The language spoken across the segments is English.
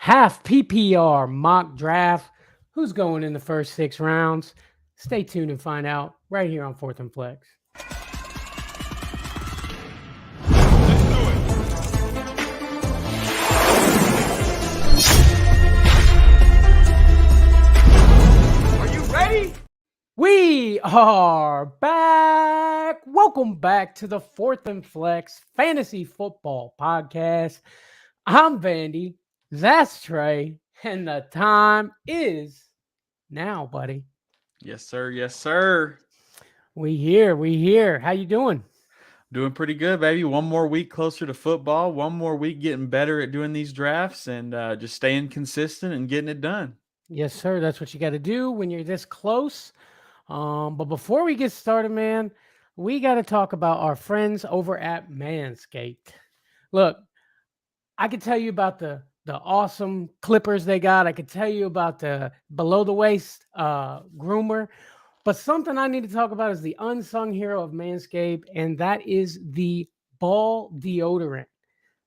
Half PPR Mock Draft. Who's going in the first 6 rounds? Stay tuned and find out right here on Fourth and Flex. Are you ready? We are back. Welcome back to the Fourth and Flex Fantasy Football Podcast. I'm Vandy. That's Trey. And the time is now, buddy. Yes, sir. Yes, sir. We here. How you doing? Doing pretty good, baby. One more week closer to football. One more week getting better at doing these drafts and just staying consistent and getting it done. Yes, sir. That's what you got to do when you're this close. But before we get started, man, we got to talk about our friends over at Manscaped. Look, I could tell you about the awesome clippers they got. I could tell you about the below the waist groomer. But something I need to talk about is the unsung hero of Manscaped, and that is the ball deodorant.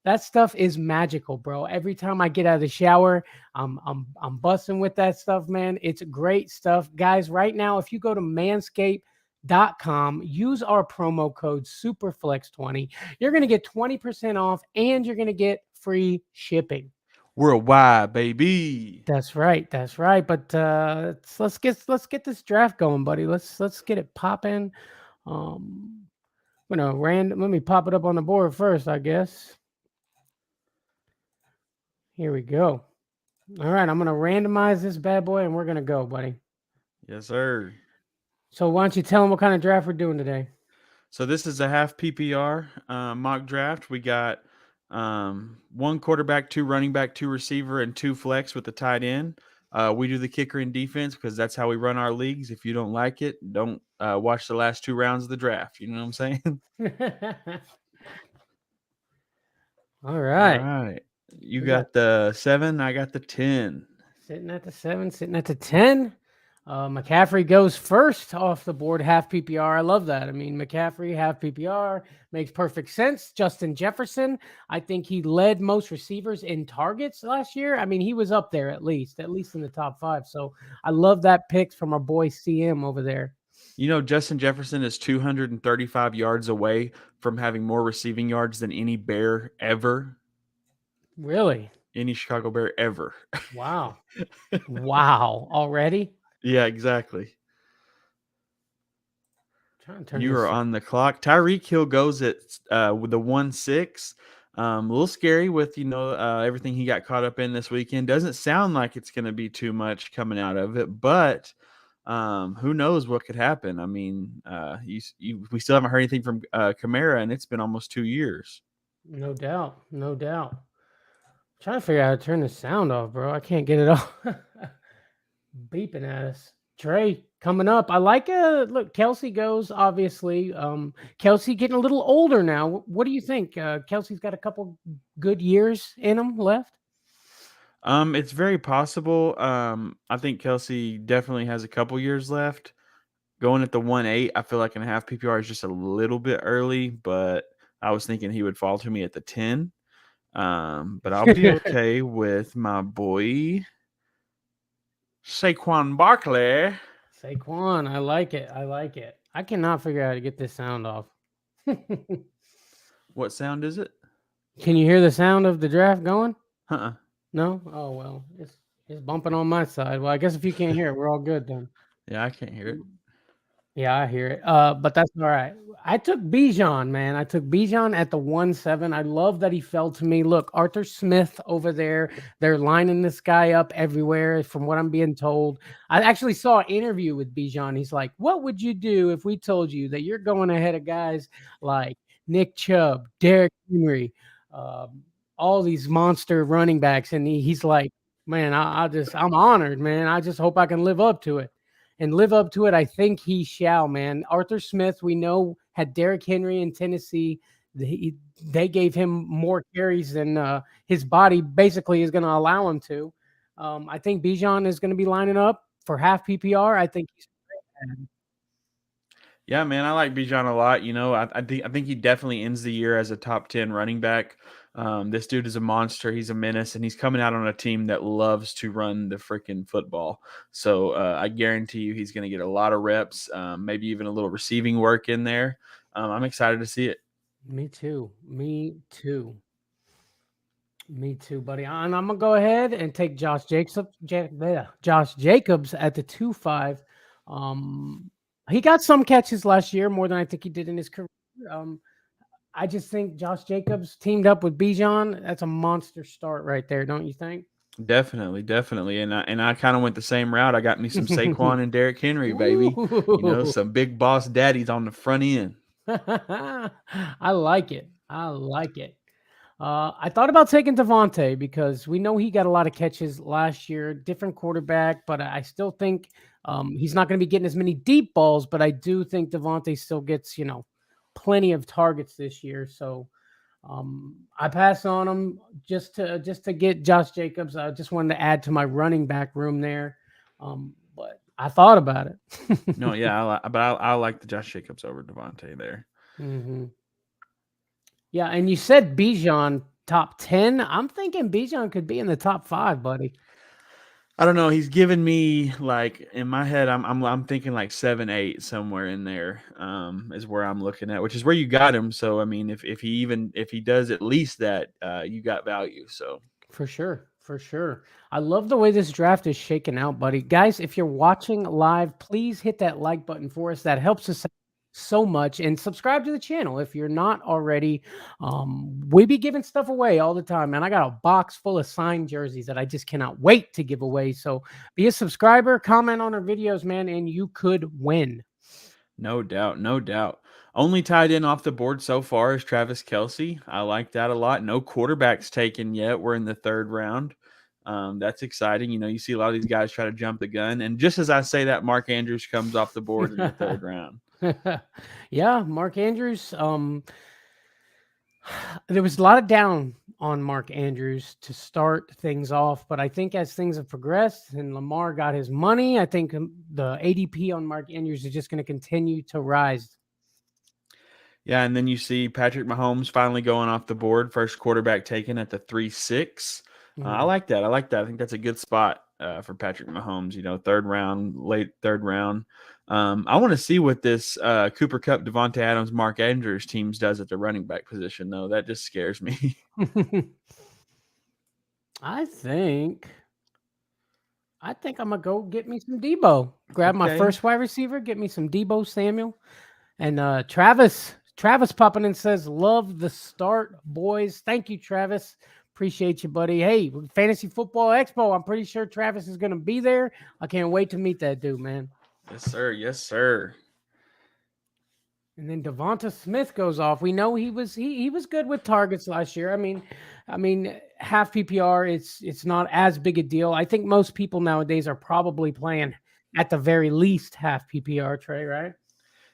That stuff is magical, bro. Every time I get out of the shower, I'm busting with that stuff, man. It's great stuff. Guys, right now, if you go to manscaped.com, use our promo code SUPERFLEX20, you're going to get 20% off and you're going to get free shipping. Worldwide, baby. That's right. But let's get this draft going, buddy. Let's get it popping. Let me pop it up on the board first, I guess. Here we go. All right, I'm going to randomize this bad boy, and we're going to go, buddy. Yes, sir. So why don't you tell them what kind of draft we're doing today? So this is a half PPR mock draft. We got 1 quarterback, 2 running back, 2 receiver, and 2 flex with the tight end. We do the kicker and defense because that's how we run our leagues. If you don't like it, don't watch the last 2 rounds of the draft. You know what I'm saying? All right. All right. You got the 7. I got the 10. Sitting at the 7, sitting at the 10. McCaffrey goes first off the board, half PPR. I love that. I mean, McCaffrey, half PPR, makes perfect sense. Justin Jefferson, I think he led most receivers in targets last year. I mean, he was up there at least in the top 5. So I love that pick from our boy CM over there. You know, Justin Jefferson is 235 yards away from having more receiving yards than any Bear ever. Really? Any Chicago Bear ever. Wow. Wow. Already? Yeah, exactly. You are on on the clock. Tyreek Hill goes at with the 1-6. A little scary with, everything he got caught up in this weekend. Doesn't sound like it's going to be too much coming out of it, but who knows what could happen. I mean, we still haven't heard anything from Kamara, and it's been almost 2 years. No doubt. Trying to figure out how to turn the sound off, bro. I can't get it off. Beeping at us. Trey, coming up. I like look, Kelsey goes, obviously. Kelsey getting a little older now. What do you think? Kelsey's got a couple good years in him left. It's very possible. I think Kelsey definitely has a couple years left. Going at the 1-8, I feel like in a half PPR is just a little bit early, but I was thinking he would fall to me at the 10. But I'll be okay with my boy Saquon Barkley. Saquon, I like it. I cannot figure out how to get this sound off. What sound is it? Can you hear the sound of the draft going? Uh-uh. No? Oh, well, it's bumping on my side. Well, I guess if you can't hear it, we're all good then. Yeah, I can't hear it. Yeah, I hear it. But that's all right. I took Bijan, man. I took Bijan at the 1-7. I love that he fell to me. Look, Arthur Smith over there. They're lining this guy up everywhere from what I'm being told. I actually saw an interview with Bijan. He's like, what would you do if we told you that you're going ahead of guys like Nick Chubb, Derrick Henry, all these monster running backs? And he's like, man, I'm honored, man. I just hope I can live up to it. And live up to it, I think he shall, man. Arthur Smith, we know, had Derrick Henry in Tennessee. They gave him more carries than his body basically is going to allow him to. I think Bijan is going to be lining up for half PPR. I think he's great. Yeah, man, I like Bijan a lot. You know, I think he definitely ends the year as a top 10 running back. This dude is a monster. He's a menace, and he's coming out on a team that loves to run the freaking football. So I guarantee you he's going to get a lot of reps, maybe even a little receiving work in there. I'm excited to see it. Me too. Me too. Me too, buddy. And I'm gonna go ahead and take Josh Jacobs at the 2-5. Um, he got some catches last year, more than I think he did in his career. Um, I just think Josh Jacobs teamed up with Bijan. That's a monster start right there, don't you think? Definitely, definitely. And I kind of went the same route. I got me some Saquon and Derrick Henry, baby. Ooh. Some big boss daddies on the front end. I like it. I like it. I thought about taking Devontae because we know he got a lot of catches last year, different quarterback, but I still think he's not going to be getting as many deep balls. But I do think Devontae still gets, plenty of targets this year. So I pass on him just to get Josh Jacobs. I just wanted to add to my running back room there, but I thought about it. No, yeah, I like the Josh Jacobs over Devontae there. hmm Yeah, and you said Bijan top 10. I'm thinking Bijan could be in the top 5, buddy. I don't know. He's given me like in my head. I'm thinking like 7, 8 somewhere in there. Is where I'm looking at, which is where you got him. So I mean, if he does at least that, you got value. So For sure. For sure. I love the way this draft is shaking out, buddy. Guys, if you're watching live, please hit that like button for us. That helps us out so much. And subscribe to the channel if you're not already. We be giving stuff away all the time, man. I got a box full of signed jerseys that I just cannot wait to give away. So be a subscriber, comment on our videos, man, and you could win. no doubt, no doubt. Only tied in off the board so far is Travis Kelce. I like that a lot. No quarterbacks taken yet. We're in the 3rd round. That's exciting. You see a lot of these guys try to jump the gun. And just as I say that, Mark Andrews comes off the board in the 3rd round. Yeah, Mark Andrews. There was a lot of down on Mark Andrews to start things off, but I think as things have progressed and Lamar got his money, I think the ADP on Mark Andrews is just going to continue to rise. Yeah, and then you see Patrick Mahomes finally going off the board, first quarterback taken at the 3-6. I like that. I like that. I think that's a good spot for Patrick Mahomes. 3rd round, late 3rd round. I want to see what this Cooper Kupp, Devontae Adams, Mark Andrews teams does at the running back position, though. That just scares me. I think I'm gonna go get me some Debo. Grab my Okay. first wide receiver, get me some Debo Samuel. And Travis popping in says, love the start, boys. Thank you, Travis. Appreciate you, buddy. Hey, Fantasy Football Expo. I'm pretty sure Travis is going to be there. I can't wait to meet that dude, man. Yes, sir. Yes, sir. And then Devonta Smith goes off. We know he was good with targets last year. I mean, half PPR. It's not as big a deal. I think most people nowadays are probably playing at the very least half PPR, Trey, right?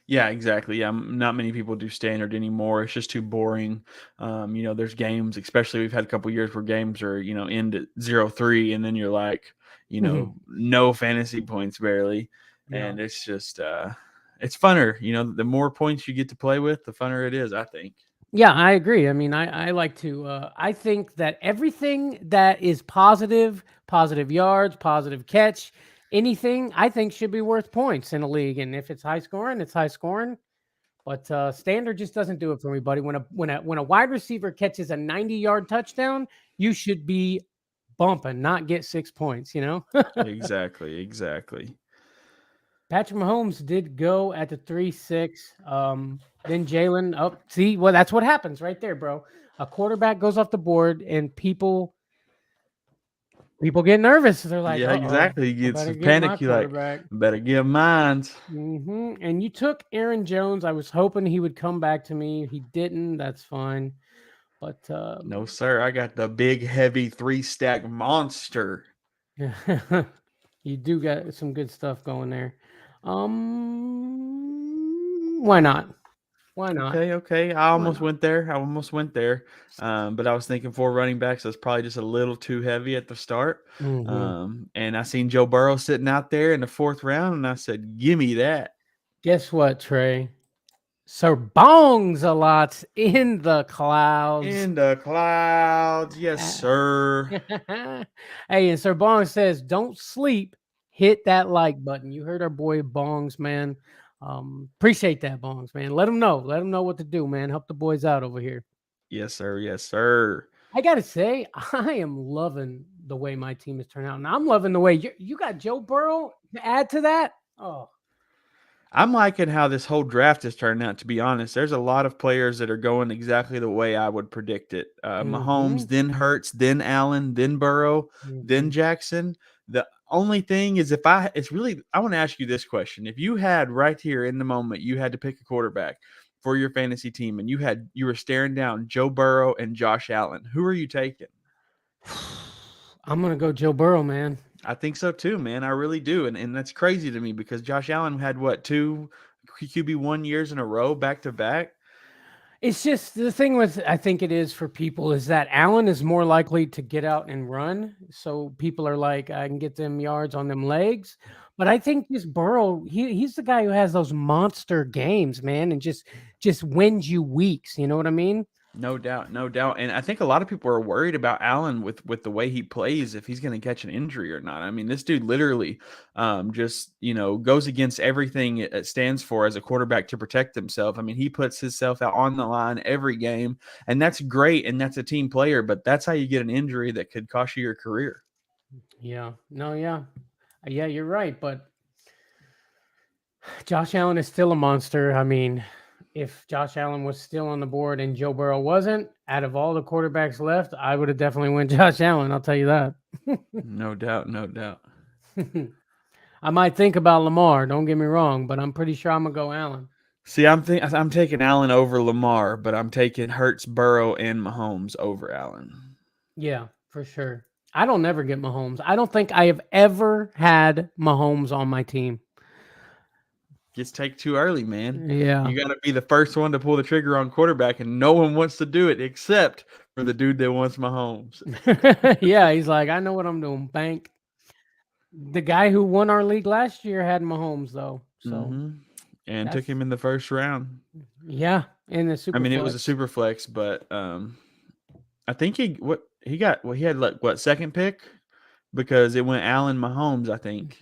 Yeah, exactly. Yeah, not many people do standard anymore. It's just too boring. There's games, especially we've had a couple years where games are, end at 0-3, and then you're like, no fantasy points barely. Yeah. And it's just it's funner. The more points you get to play with, the funner it is, I think. Yeah, I agree. I mean, I like to. I think that everything that is positive yards, positive catch, anything I think should be worth points in a league. And if it's high scoring, it's high scoring. But standard just doesn't do it for me, buddy. When a wide receiver catches a 90-yard touchdown, you should be bumping, not get 6 points. Exactly. Patrick Mahomes did go at the 3-6. Then Jalen up. See, well, that's what happens right there, bro. A quarterback goes off the board, and people get nervous. They're like, Yeah, exactly. You get some panic. You like, better give mine. And you took Aaron Jones. I was hoping he would come back to me. He didn't. That's fine. But no, sir. I got the big, heavy 3-stack monster. You do got some good stuff going there. Why not? Why not? Okay. I almost went there. But I was thinking 4 running backs. That's probably just a little too heavy at the start. And I seen Joe Burrow sitting out there in the 4th round, and I said, "Give me that." Guess what, Trey? Sir Bongs a lot in the clouds. In the clouds. Yes, sir. Hey, and Sir Bongs says, don't sleep. Hit that like button. You heard our boy Bongs, man. Appreciate that, Bongs, man. Let them know. Let them know what to do, man. Help the boys out over here. Yes, sir. Yes, sir. I gotta say, I am loving the way my team has turned out, and I'm loving the way you got Joe Burrow to add to that. Oh, I'm liking how this whole draft has turned out, to be honest. There's a lot of players that are going exactly the way I would predict it. Mahomes, then Hurts, then Allen, then Burrow, then Jackson. The only thing is I want to ask you this question. If you had right here in the moment, you had to pick a quarterback for your fantasy team and you were staring down Joe Burrow and Josh Allen, who are you taking? I'm gonna go Joe Burrow, man. I think so too, man. I really do. And that's crazy to me because Josh Allen had what, 2 QB1 years in a row back to back? It's just the thing with I think it is for people is that Allen is more likely to get out and run. So people are like, I can get them yards on them legs. But I think this Burrow, he's the guy who has those monster games, man, and just wins you weeks. You know what I mean? No doubt, no doubt. And I think a lot of people are worried about Allen with the way he plays, if he's going to catch an injury or not. I mean, this dude literally just, goes against everything it stands for as a quarterback to protect himself. I mean, he puts himself out on the line every game, and that's great, and that's a team player, but that's how you get an injury that could cost you your career. Yeah. No, yeah. Yeah, you're right. But Josh Allen is still a monster. I mean, if Josh Allen was still on the board and Joe Burrow wasn't, out of all the quarterbacks left, I would have definitely went Josh Allen. I'll tell you that. No doubt, no doubt. I might think about Lamar. Don't get me wrong, but I'm pretty sure I'm gonna go Allen. See, I'm taking Allen over Lamar, but I'm taking Hurts, Burrow, and Mahomes over Allen. Yeah, for sure. I don't never get Mahomes. I don't think I have ever had Mahomes on my team. Gets taken too early, man. Yeah. You got to be the first one to pull the trigger on quarterback, and no one wants to do it except for the dude that wants Mahomes. Yeah, he's like, I know what I'm doing. Bank. The guy who won our league last year had Mahomes though, so and took him in the first round. Yeah, in the super. I mean, it was a super flex, but I think he had like what, second pick, because it went Allen, Mahomes, I think.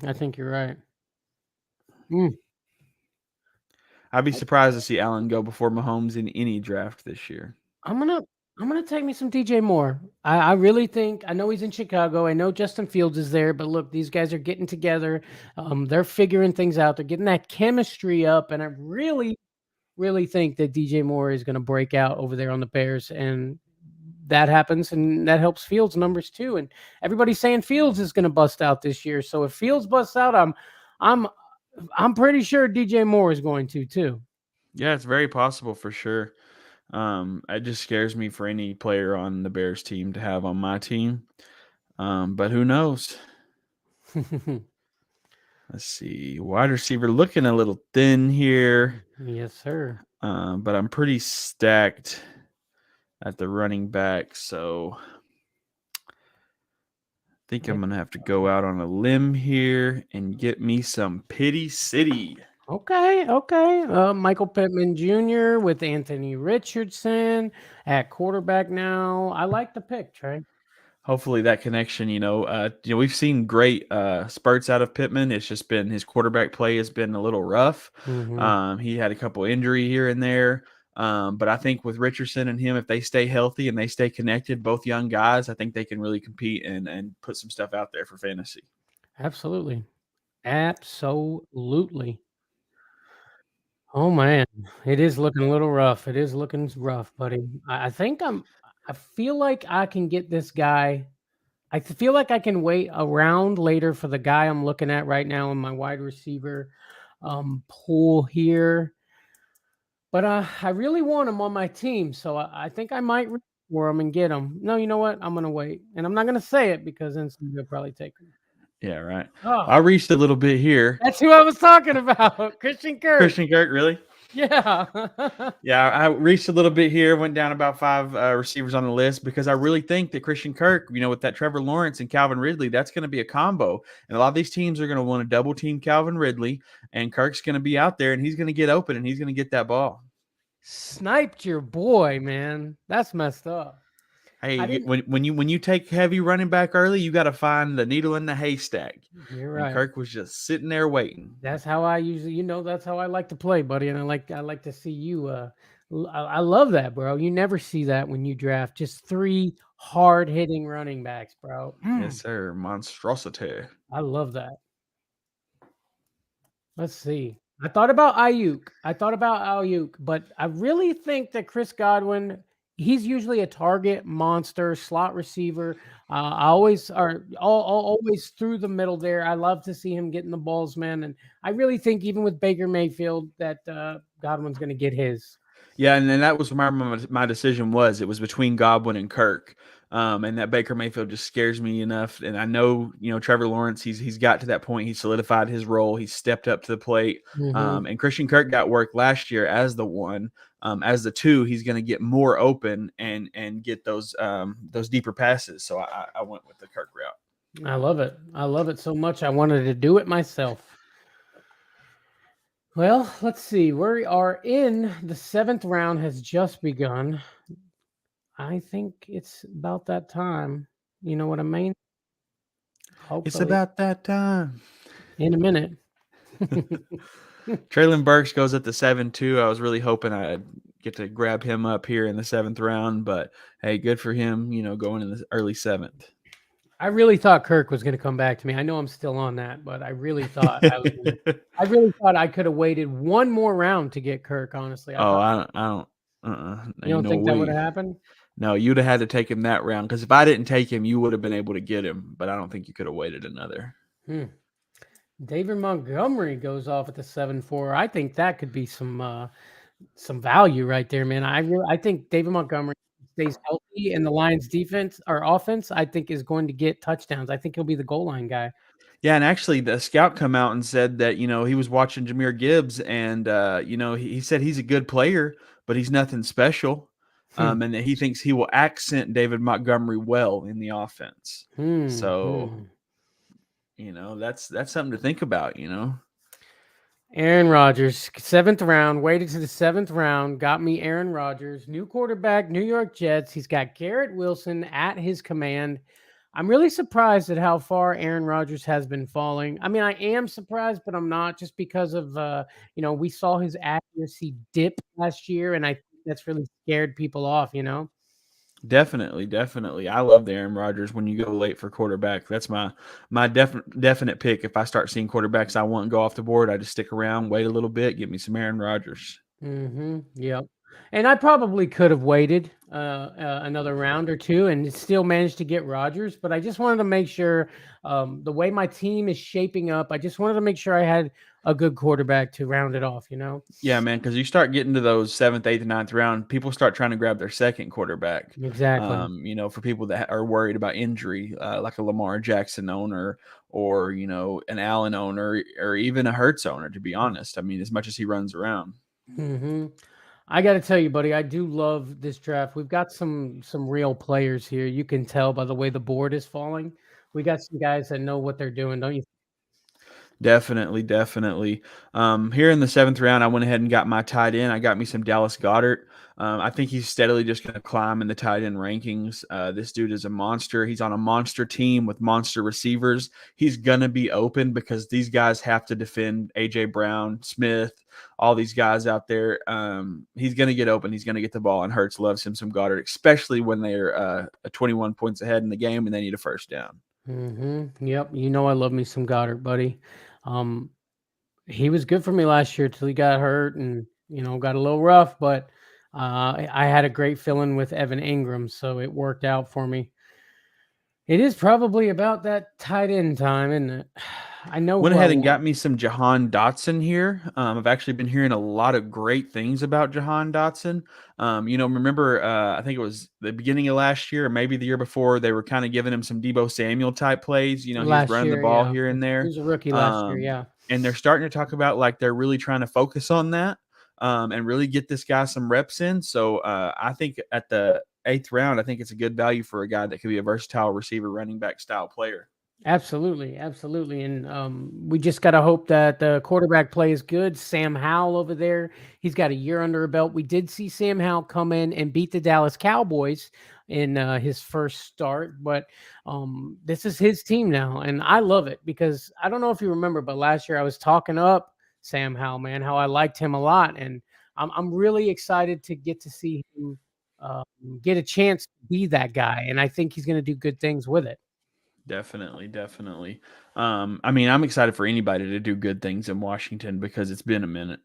I think you're right. I'd be surprised to see Allen go before Mahomes in any draft this year. I'm gonna take me some DJ Moore. I really think, I know he's in Chicago. I know Justin Fields is there, but look, these guys are getting together. They're figuring things out. They're getting that chemistry up, and I really, really think that DJ Moore is going to break out over there on the Bears, and that happens, and that helps Fields' numbers too. And everybody's saying Fields is going to bust out this year. So if Fields busts out, I'm pretty sure DJ Moore is going to too. Yeah, it's very possible for sure. It just scares me for any player on the Bears team to have on my team. But who knows? Let's see. Wide receiver looking a little thin here. Yes, sir. But I'm pretty stacked at the running back, so I think I'm going to have to go out on a limb here and get me some Pity City. Okay. Michael Pittman Jr. with Anthony Richardson at quarterback now. I like the pick, Trey. Hopefully that connection, we've seen great spurts out of Pittman. It's just been his quarterback play has been a little rough. He had a couple injury here and there. But I think with Richardson and him, if they stay healthy and they stay connected, both young guys, I think they can really compete and put some stuff out there for fantasy. Absolutely. Oh man, it is looking a little rough. It is looking rough, buddy. I feel like I can get this guy. I feel like I can wait around later for the guy I'm looking at right now in my wide receiver pool here. But I really want him on my team, so I think I might reach for him and get him. No, you know what? I'm gonna wait, and I'm not gonna say it because then somebody will probably take him. Yeah, right. Oh, I reached a little bit here. that's who I was talking about, Christian Kirk. Christian Kirk, really? Yeah. Yeah, I reached a little bit here, went down about 5 receivers on the list because I really think that Christian Kirk, with that Trevor Lawrence and Calvin Ridley, that's going to be a combo. And a lot of these teams are going to want to double team Calvin Ridley, and Kirk's going to be out there and he's going to get open and he's going to get that ball. Sniped your boy, man. That's messed up. I Hey, didn't. when you take heavy running back early, you got to find the needle in the haystack. You're And right. Kirk was just sitting there waiting. That's how I usually, that's how I like to play, buddy. And I like to see you. I love that, bro. You never see that when you draft. Just three hard hitting running backs, bro. Yes, sir. Monstrosity. I love that. Let's see. I thought about Ayuk, but I really think that Chris Godwin, he's usually a target monster, slot receiver. Always through the middle there. I love to see him getting the balls, man. And I really think even with Baker Mayfield that Godwin's going to get his. Yeah, and then that was where my decision was. It was between Godwin and Kirk, and that Baker Mayfield just scares me enough. And I know, Trevor Lawrence. He's got to that point. He solidified his role. He stepped up to the plate. Mm-hmm. And Christian Kirk got work last year as the one. As the two, he's going to get more open and get those deeper passes. So I went with the Kirk route. I love it. I love it so much. I wanted to do it myself. Well, let's see. We are in the 7th round has just begun. I think it's about that time. You know what I mean? It's Hopefully, about that time. in a minute. Traylon Burks goes at the 7-2. I was really hoping I'd get to grab him up here in the 7th round, but hey, good for him, going in the early 7th. I really thought Kirk was going to come back to me. I know I'm still on that, but I really thought I really thought I could have waited one more round to get Kirk. Honestly, I Oh, thought I don't. you Ain't don't no think that would have way. happened. No, you'd have had to take him that round because if I didn't take him, you would have been able to get him. But I don't think you could have waited another. Hmm. David Montgomery goes off at the 7-4. I think that could be some value right there, man. I think David Montgomery stays healthy and the Lions defense or offense, I think is going to get touchdowns. I think he'll be the goal line guy. Yeah, and actually, the scout come out and said that he was watching Jahmyr Gibbs, and he said he's a good player, but he's nothing special, Hmm. and that he thinks he will accent David Montgomery well in the offense. Hmm. So Hmm. that's something to think about. Aaron Rodgers, 7th round, waited to the 7th round, got me Aaron Rodgers, new quarterback, New York Jets. He's got Garrett Wilson at his command. I'm really surprised at how far Aaron Rodgers has been falling. I mean, I am surprised, but I'm not just because of we saw his accuracy dip last year, and I think that's really scared people off. Definitely, definitely. I love the Aaron Rodgers when you go late for quarterback. That's my definite pick. If I start seeing quarterbacks I want to go off the board, I just stick around, wait a little bit, get me some Aaron Rodgers. Yep. And I probably could have waited another round or two and still managed to get Rodgers, but I just wanted to make sure the way my team is shaping up, I just wanted to make sure I had a good quarterback to round it off. Yeah, man, because you start getting to those 7th, 8th, and 9th round, people start trying to grab their second quarterback. Exactly. For people that are worried about injury, like a Lamar Jackson owner or, an Allen owner or even a Hurts owner, to be honest. I mean, as much as he runs around. hmm I got to tell you, buddy, I do love this draft. We've got some real players here. You can tell by the way the board is falling. We got some guys that know what they're doing, don't you? Definitely, definitely. Here in the 7th round, I went ahead and got my tight end. I got me some Dallas Goddard. I think he's steadily just going to climb in the tight end rankings. This dude is a monster. He's on a monster team with monster receivers. He's going to be open because these guys have to defend A.J. Brown, Smith, all these guys out there. He's going to get open. He's going to get the ball, and Hurts loves him some Goddard, especially when they're 21 points ahead in the game and they need a first down. Yep. I love me some Goddard, buddy. Um, he was good for me last year till he got hurt and got a little rough, but I had a great feeling with Evan Ingram, so it worked out for me. It is probably about that tight end time, isn't it? I know Went who I ahead and want. got me some Jahan Dotson here. I've actually been hearing a lot of great things about Jahan Dotson. Remember, I think it was the beginning of last year or maybe the year before, they were kind of giving him some Debo Samuel type plays. He was Last running the year, ball yeah. here and He there. was a rookie last year, Um, yeah. and they're starting to talk about like they're really trying to focus on that. and really get this guy some reps in. So I think at the 8th round, I think it's a good value for a guy that could be a versatile receiver, running back style player. Absolutely, absolutely, and we just gotta hope that the quarterback play is good. Sam Howell over there, he's got a year under a belt. We did see Sam Howell come in and beat the Dallas Cowboys in his first start, but this is his team now, and I love it because I don't know if you remember, but last year I was talking up Sam Howell, man, how I liked him a lot, and I'm really excited to get to see him uh, get a chance to be that guy, and I think he's going to do good things with it. Definitely, definitely. I mean, I'm excited for anybody to do good things in Washington because it's been a minute.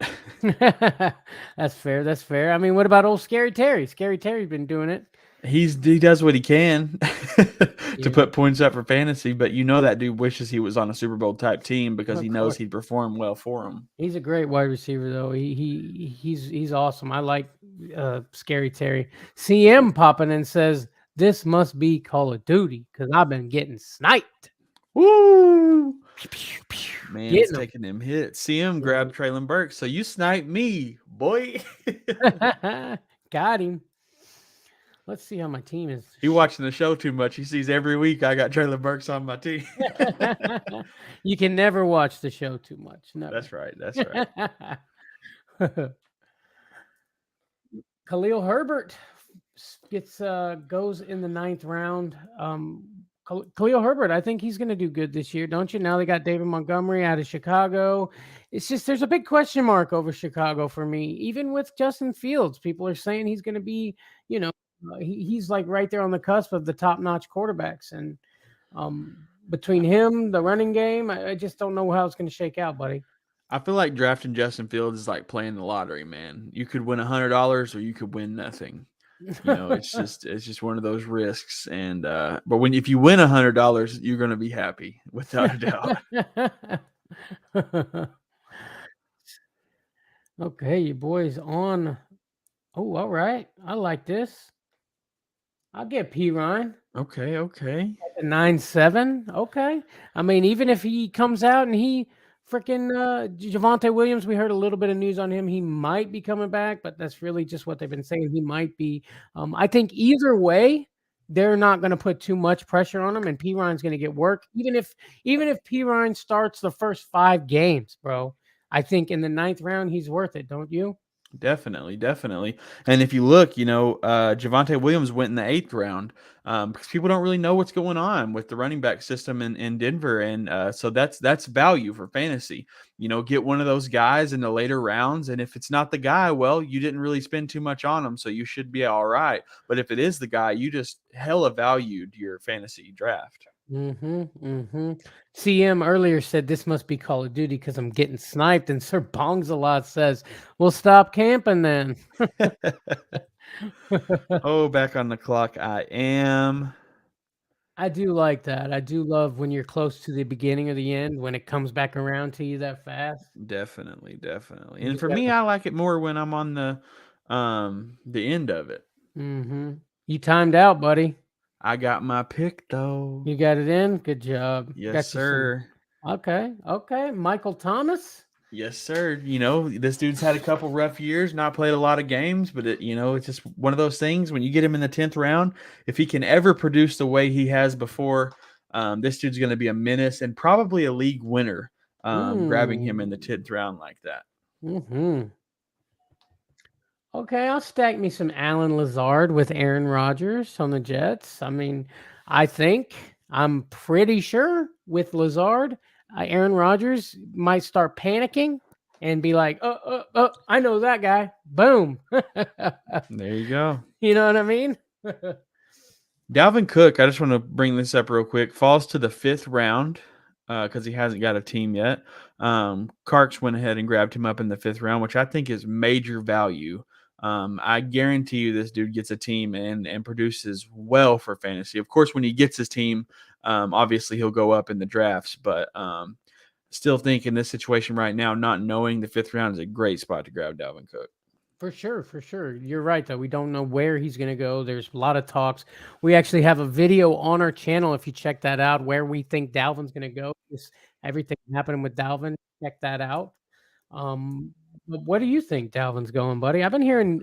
That's fair. That's fair. I mean, what about old Scary Terry? Scary Terry's been doing it. He does what he can to Yeah, put points up for fantasy, but that dude wishes he was on a Super Bowl type team because of he knows course. he'd perform well for him. He's a great wide receiver, though. He's awesome. I like Scary Terry. CM popping and says this must be Call of Duty because I've been getting sniped. Woo! Pew, pew, pew. Man's Getting taking them hits. See him them. grab Traylon Burks. So you sniped me, boy. Got him. Let's see how my team is. He watching the show too much. He sees every week I got Traylon Burks on my team. You can never watch the show too much. Never. That's right. That's right. Khalil Herbert gets goes in the 9th round. Khalil Herbert, I think he's going to do good this year, don't you? Now they got David Montgomery out of Chicago. It's just there's a big question mark over Chicago for me. Even with Justin Fields, people are saying he's going to be, you know, he's like right there on the cusp of the top-notch quarterbacks. And between him, the running game, I just don't know how it's going to shake out, buddy. I feel like drafting Justin Fields is like playing the lottery, man. You could win $100 or you could win nothing. It's just one of those risks. And but if you win $100, you're going to be happy without a doubt. Okay, you boys on. Oh, all right. I like this. I'll get P Ryan. Okay, okay. 9-7. Okay. I mean, even if he comes out and he freaking Javonte Williams, we heard a little bit of news on him. He might be coming back, but that's really just what they've been saying. He might be. I think either way, they're not going to put too much pressure on him, and P Ryan's going to get work. Even if P Ryan starts the first 5 games, bro, I think in the 9th round he's worth it, don't you? Definitely, definitely. And if you look, Javonte Williams went in the 8th round because people don't really know what's going on with the running back system in Denver. And so that's value for fantasy. Get one of those guys in the later rounds. And if it's not the guy, well, you didn't really spend too much on him. So you should be all right. But if it is the guy, you just hella valued your fantasy draft. CM earlier said this must be Call of Duty because I'm getting sniped, and Sir Bongs a lot says we'll stop camping then. Oh, back on the clock I am. I do like that. I do love when you're close to the beginning or the end when it comes back around to you that fast. Definitely, definitely. You And for me, gotta, I like it more when I'm on the end of it. You timed out, buddy. I got my pick though. You got it in. Good job. Yes, Got you some. sir. Okay. Michael Thomas. Yes, sir. This dude's had a couple rough years, not played a lot of games, but it's just one of those things when you get him in the 10th round, if he can ever produce the way he has before, this dude's going to be a menace and probably a league winner, grabbing him in the 10th round like that. Okay, I'll stack me some Alan Lazard with Aaron Rodgers on the Jets. I mean, I'm pretty sure with Lazard, Aaron Rodgers might start panicking and be like, I know that guy. Boom. There you go. You know what I mean? Dalvin Cook, I just want to bring this up real quick, falls to the 5th round because he hasn't got a team yet. Karks went ahead and grabbed him up in the 5th round, which I think is major value. I guarantee you this dude gets a team and produces well for fantasy. Of course, when he gets his team, obviously he'll go up in the drafts, but still think in this situation right now, not knowing the 5th round is a great spot to grab Dalvin Cook. For sure. You're right, though. We don't know where he's going to go. There's a lot of talks. We actually have a video on our channel, if you check that out, where we think Dalvin's going to go. Everything happening with Dalvin, check that out. But what do you think Dalvin's going, buddy? I've been hearing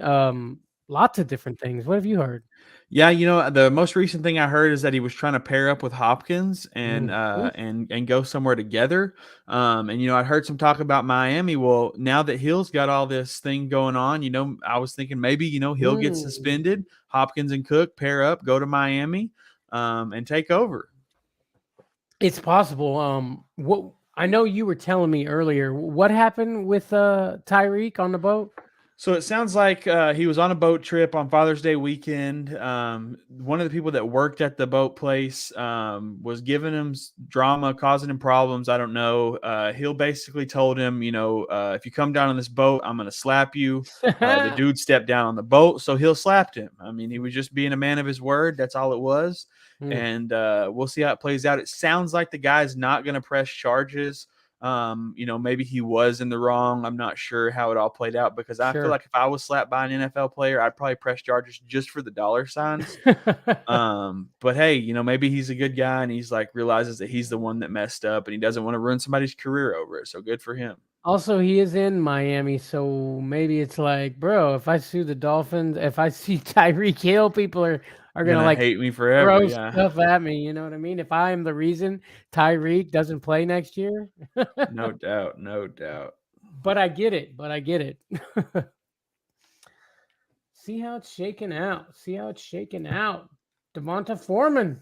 lots of different things. What have you heard? Yeah, the most recent thing I heard is that he was trying to pair up with Hopkins and Oof. go somewhere together. And I'd heard some talk about Miami. Well, now that Hill's got all this thing going on, I was thinking maybe Hill gets Mm. suspended, Hopkins and Cook pair up, go to Miami, and take over. It's possible. What I know you were telling me earlier. What happened with Tyreek on the boat? So it sounds like he was on a boat trip on Father's Day weekend. One of the people that worked at the boat place was giving him drama, causing him problems. I don't know. Hill basically told him, if you come down on this boat, I'm going to slap you. The dude stepped down on the boat, so Hill slapped him. I mean, he was just being a man of his word. That's all it was. Mm. And we'll see how it plays out. It sounds like the guy's not going to press charges. Maybe he was in the wrong. I'm not sure how it all played out because I feel Sure. like if I was slapped by an NFL player, I'd probably press charges just for the dollar signs. But hey, maybe he's a good guy and he's like realizes that he's the one that messed up and he doesn't want to ruin somebody's career over it. So good for him. Also, he is in Miami, so maybe it's like, bro, if I sue the Dolphins, if I see Tyreek Hill, people are gonna Gonna like hate me forever. throw Yeah, stuff at me. You know what I mean? If I am the reason Tyreek doesn't play next year, no doubt, no doubt. but I get it. But I get it. See how it's shaking out. See how it's shaking out. Devonta Foreman.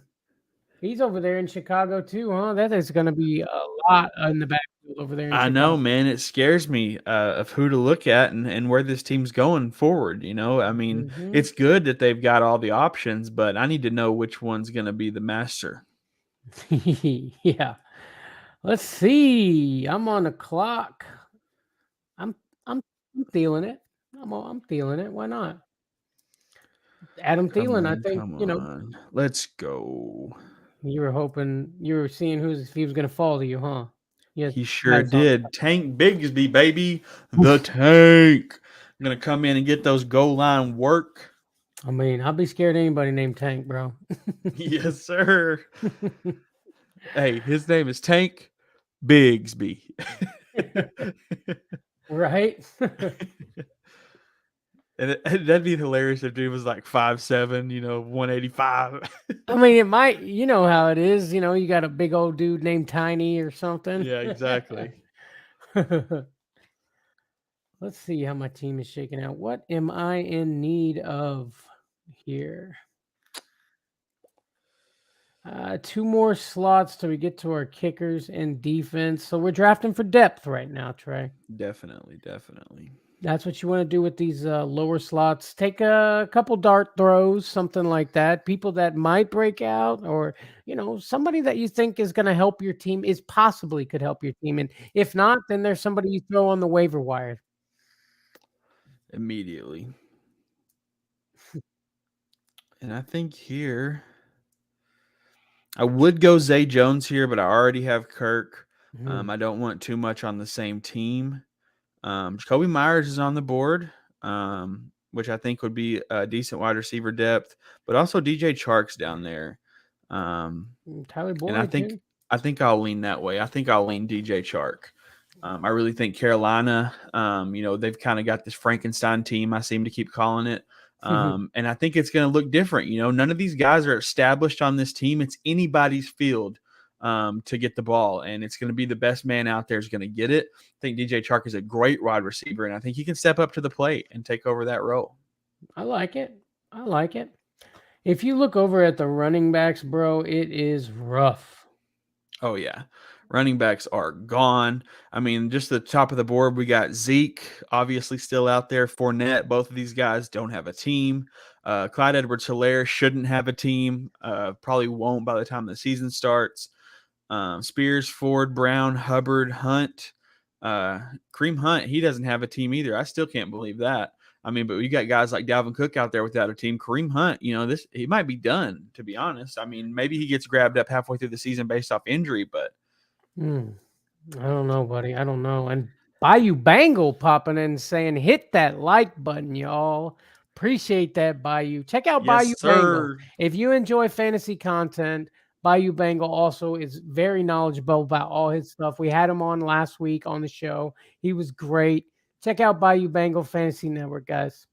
He's over there in Chicago too, huh? That is going to be a lot in the backfield over there in I Chicago. know, man. It scares me of who to look at and where this team's going forward. I mean, Hmm. it's good that they've got all the options, but I need to know which one's going to be the master. Yeah. Let's see. I'm on the clock. I'm I'm I'm feeling it. I'm feeling it. Why not? Adam Thielen, I think, Come on. Let's go. you were hoping you were seeing if he was going to fall to you, huh? Yeah, He sure eyes on. did. Tank Bigsby, baby. The tank. I'm going to come in and get those goal line work. I mean, I'll be scared of anybody named Tank, bro. Yes, sir. Hey, his name is Tank Bigsby. Right? And that'd be hilarious if dude was like 5'7", 185. I mean, it might, you know how it is. You got a big old dude named Tiny or something. Yeah, exactly. Let's see how my team is shaking out. What am I in need of here? Two more slots till we get to our kickers and defense. So we're drafting for depth right now, Trey. Definitely, definitely. That's what you want to do with these lower slots. Take a couple dart throws, something like that. People that might break out, or somebody that you think is going to help your team, is possibly could help your team. And if not, then there's somebody you throw on the waiver wire. Immediately. And I think here I would go Zay Jones here, but I already have Kirk. I don't want too much on the same team. Jacoby Myers is on the board, which I think would be a decent wide receiver depth, but also DJ Chark's down there. Tyler And I Boyd think too. I think I'll lean that way. I think I'll lean DJ Chark. I really think Carolina, they've kind of got this Frankenstein team. I seem to keep calling it. And I think it's going to look different. None of these guys are established on this team. It's anybody's field to get the ball, and it's going to be the best man out there is going to get it. I think DJ Chark is a great wide receiver, and I think he can step up to the plate and take over that role. I like it. I like it. If you look over at the running backs, bro, it is rough. Oh, yeah. Running backs are gone. I mean, just the top of the board, we got Zeke, obviously still out there. Fournette, both of these guys don't have a team. Clyde Edwards-Helaire shouldn't have a team. Probably won't by the time the season starts. Spears, Ford, Brown, Hubbard, Hunt. Kareem Hunt, he doesn't have a team either. I still can't believe that. I mean, but you got guys like Dalvin Cook out there without a team. Kareem Hunt, he might be done, to be honest. I mean, maybe he gets grabbed up halfway through the season based off injury, but I don't know, buddy. I don't know. And Bayou Bangle popping in saying, hit that like button, y'all. Appreciate that, Bayou. Check out Bayou yes, Bangle. sir. If you enjoy fantasy content, Bayou Bangle also is very knowledgeable about all his stuff. We had him on last week on the show. He was great. Check out Bayou Bengal Fantasy Network, guys.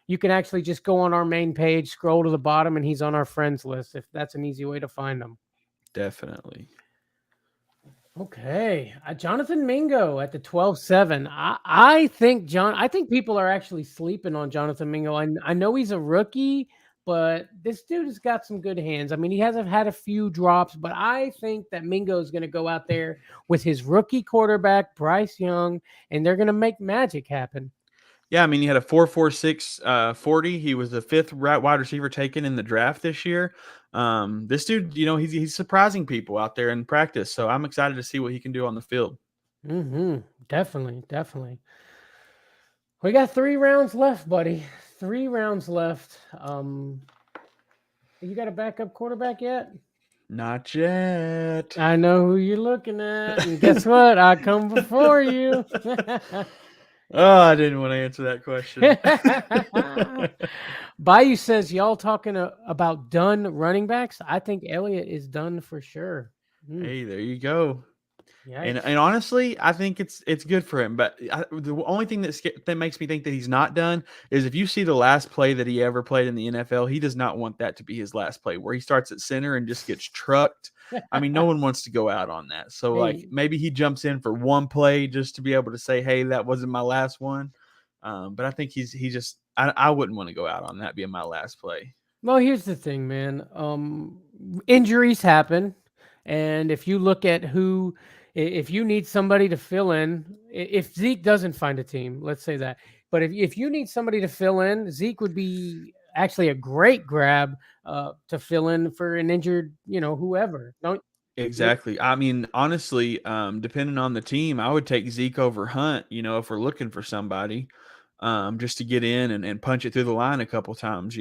You can actually just go on our main page, scroll to the bottom, and he's on our friends list. If that's an easy way to find him. Definitely. Okay, Jonathan Mingo at the 12-7. I think I think people are actually sleeping on Jonathan Mingo. I know he's a rookie, but this dude has got some good hands. I mean, he hasn't had a few drops, but I think that Mingo is going to go out there with his rookie quarterback Bryce Young, and they're going to make magic happen. Yeah, I mean, he had a 4.46 40. He was the 5th wide receiver taken in the draft this year. This dude, he's surprising people out there in practice. So I'm excited to see what he can do on the field. Definitely. We got 3 rounds left, buddy. 3 rounds left. You got a backup quarterback yet? Not yet. I know who you're looking at, and guess what? I come before you. Oh, I didn't want to answer that question. Bayou says, y'all talking about done running backs? I think Elliott is done for sure. Hey, there you go. Yikes. And honestly, I think it's good for him. But the only thing that makes me think that he's not done is if you see the last play that he ever played in the NFL, he does not want that to be his last play, where he starts at center and just gets trucked. I mean, no one wants to go out on that. So, like, maybe he jumps in for one play just to be able to say, hey, that wasn't my last one. But I think I wouldn't want to go out on that being my last play. Well, here's the thing, man. Injuries happen. And if you look at if you need somebody to fill in, if Zeke doesn't find a team, let's say that. But if you need somebody to fill in, Zeke would be actually a great grab to fill in for an injured, whoever. Exactly. I mean, honestly, depending on the team, I would take Zeke over Hunt, if we're looking for somebody, just to get in and punch it through the line a couple times,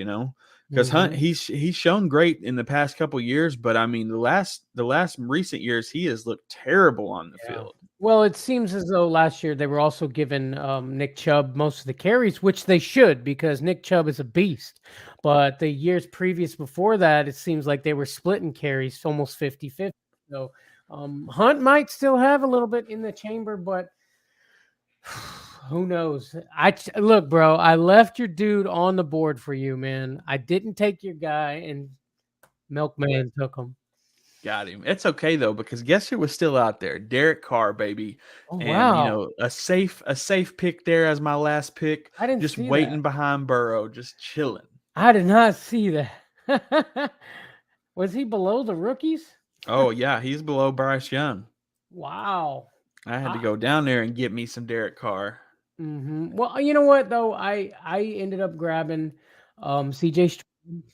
because Hunt, he's shown great in the past couple years, but I mean, the last recent years, he has looked terrible on the field. Well, it seems as though last year they were also giving Nick Chubb most of the carries, which they should, because Nick Chubb is a beast. But the years previous before that, it seems like they were splitting carries almost 50-50. So Hunt might still have a little bit in the chamber, but who knows? Look, bro, I left your dude on the board for you, man. I didn't take your guy, and Milkman took him. Got him. It's okay though, because guess who was still out there? Derek Carr, baby. Oh, and wow. a safe pick there as my last pick. I didn't just see waiting that. behind Burrow, just chilling. I did not see that. Was he below the rookies? Oh yeah, he's below Bryce Young. Wow. I had to go down there and get me some Derek Carr. Well, you know what though? I ended up grabbing CJ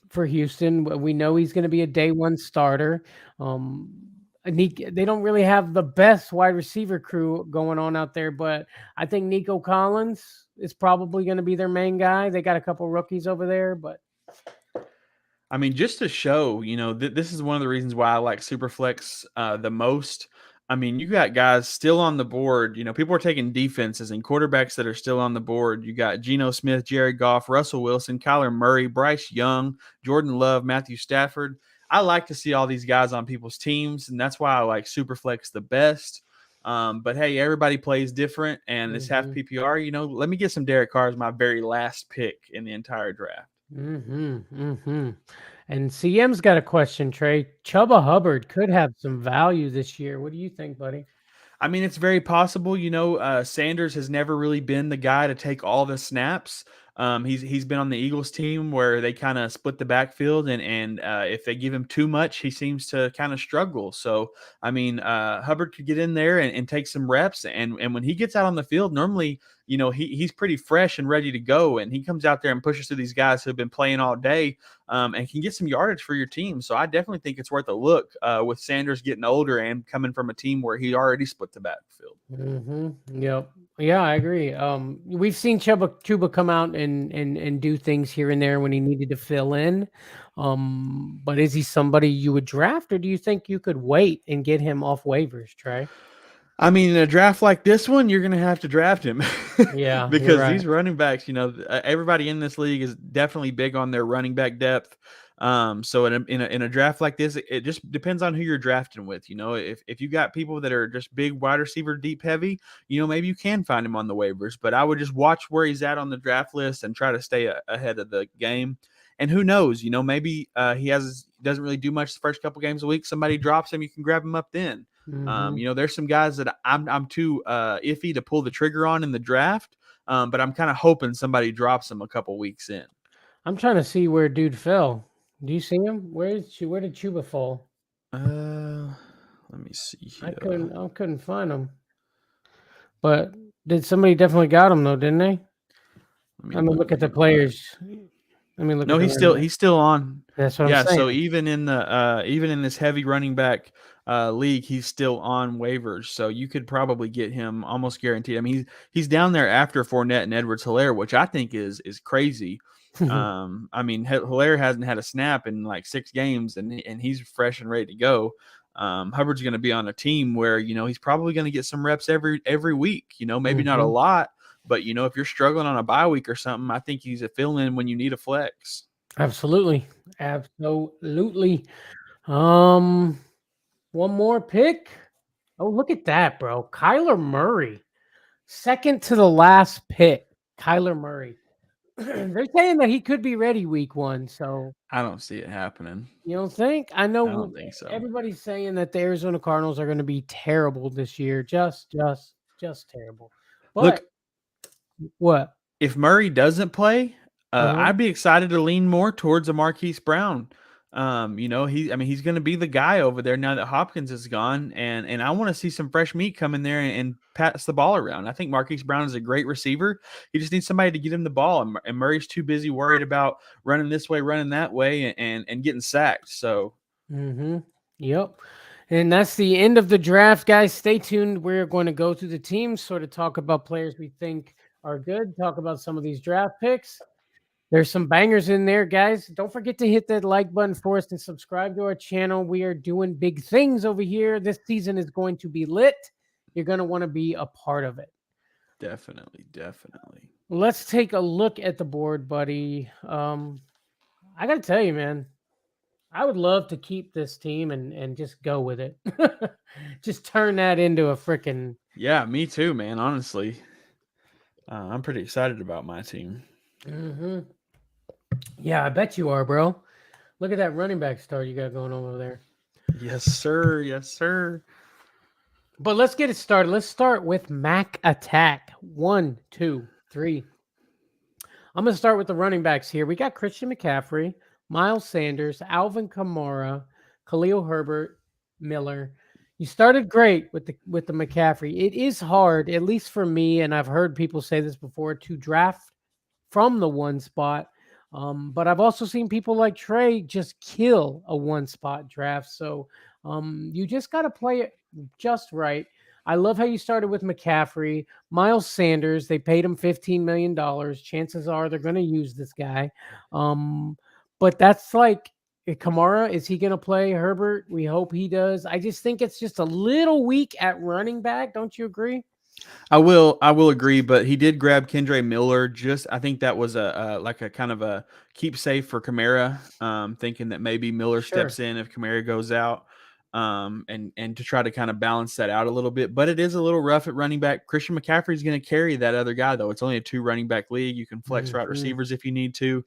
for Houston. We know he's going to be a day one starter. They don't really have the best wide receiver crew going on out there, but I think Nico Collins is probably going to be their main guy. They got a couple rookies over there, but I mean, just to show, this is one of the reasons why I like Superflex the most. I mean, you got guys still on the board. People are taking defenses and quarterbacks that are still on the board. You got Geno Smith, Jared Goff, Russell Wilson, Kyler Murray, Bryce Young, Jordan Love, Matthew Stafford. I like to see all these guys on people's teams, and that's why I like Superflex the best. But hey, everybody plays different, and it's half PPR. Let me get some Derek Carr as my very last pick in the entire draft. And CM's got a question, Trey. Chuba Hubbard could have some value this year. What do you think, buddy? I mean, it's very possible. Sanders has never really been the guy to take all the snaps. He's been on the Eagles team where they kind of split the backfield, and if they give him too much, he seems to kind of struggle. So, I mean, Hubbard could get in there and take some reps, and when he gets out on the field, normally, he's pretty fresh and ready to go, and he comes out there and pushes through these guys who have been playing all day, and can get some yardage for your team. So I definitely think it's worth a look with Sanders getting older and coming from a team where he already split the backfield. Yep. Yeah, I agree. We've seen Chuba come out and do things here and there when he needed to fill in. But is he somebody you would draft, or do you think you could wait and get him off waivers, Trey? I mean, in a draft like this one, you're going to have to draft him. Yeah, because right. these running backs, everybody in this league is definitely big on their running back depth. So in a draft like this, it just depends on who you're drafting with. If you got people that are just big wide receiver deep heavy, maybe you can find him on the waivers. But I would just watch where he's at on the draft list and try to stay ahead of the game. And who knows, maybe he doesn't really do much the first couple games a week. Somebody drops him, you can grab him up then. There's some guys that I'm too iffy to pull the trigger on in the draft, but I'm kind of hoping somebody drops him a couple weeks in. I'm trying to see where dude fell. Do you see him? Where did Chuba fall? Let me see here. I couldn't find him. But somebody definitely got him though, didn't they? Let me look at the players. Let me look. No, he's still on. That's what I'm saying. So even in this heavy running back league, he's still on waivers. So you could probably get him almost guaranteed. I mean, he's down there after Fournette and Edwards-Helaire, which I think is crazy. I mean, Helaire hasn't had a snap in like 6 games, and he's fresh and ready to go. Hubbard's going to be on a team where he's probably going to get some reps every week. Maybe not a lot. But, if you're struggling on a bye week or something, I think he's a fill-in when you need a flex. Absolutely. One more pick. Oh, look at that, bro. Kyler Murray. Second to the last pick. Kyler Murray. They're saying that he could be ready week 1, so I don't see it happening. You don't think? I know. I don't think so. Everybody's saying that the Arizona Cardinals are going to be terrible this year. Just terrible. But look, what if Murray doesn't play? I'd be excited to lean more towards a Marquise Brown. He's going to be the guy over there now that Hopkins is gone, and I want to see some fresh meat come in there and pass the ball around. I think Marquise Brown is a great receiver. He just needs somebody to get him the ball, and Murray's too busy worried about running this way, running that way, and getting sacked. So, Yep. And that's the end of the draft, guys. Stay tuned. We're going to go through the teams, sort of talk about players we think are good, talk about some of these draft picks. There's some bangers in there, guys. Don't forget to hit that like button for us and subscribe to our channel. We are doing big things over here. This season is going to be lit. You're going to want to be a part of it. Definitely. Let's take a look at the board, buddy. I got to tell you, man, I would love to keep this team and just go with it. Just turn that into a freaking... Yeah, me too, man. Honestly, I'm pretty excited about my team. Yeah, I bet you are, bro. Look at that running back start you got going on over there. Yes, sir. But let's get it started. Let's start with Mac Attack. 1, 2, 3. I'm going to start with the running backs here. We got Christian McCaffrey, Miles Sanders, Alvin Kamara, Khalil Herbert, Miller. You started great with the McCaffrey. It is hard, at least for me, and I've heard people say this before, to draft from the 1 spot. But I've also seen people like Trey just kill a 1-spot draft. So you just got to play it just right. I love how you started with McCaffrey. Miles Sanders, they paid him $15 million. Chances are they're going to use this guy. But that's like, Kamara, is he going to play Herbert? We hope he does. I just think it's just a little weak at running back. Don't you agree? I will agree, but he did grab Kendre Miller. I think that was a kind of a keep safe for Kamara, thinking that maybe Miller steps in if Kamara goes out, and to try to kind of balance that out a little bit. But it is a little rough at running back. Christian McCaffrey is going to carry that other guy, though. It's only a 2 running back league. You can flex right receivers if you need to.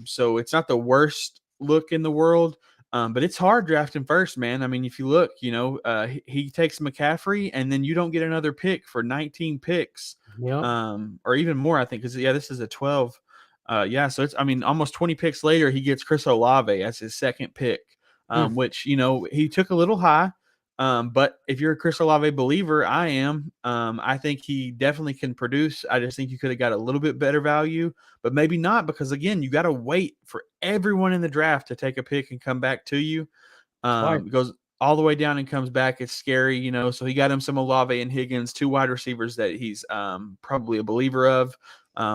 So it's not the worst look in the world. But it's hard drafting first, man. I mean, if you look, he takes McCaffrey, and then you don't get another pick for 19 picks, or even more, I think, because this is a 12. So it's, almost 20 picks later, he gets Chris Olave as his second pick, which he took a little high. But if you're a Chris Olave believer, I am. I think he definitely can produce. I just think you could have got a little bit better value, but maybe not, because again, you got to wait for everyone in the draft to take a pick and come back to you. It goes all the way down and comes back. It's scary, So he got him some Olave and Higgins, 2 wide receivers that he's probably a believer of,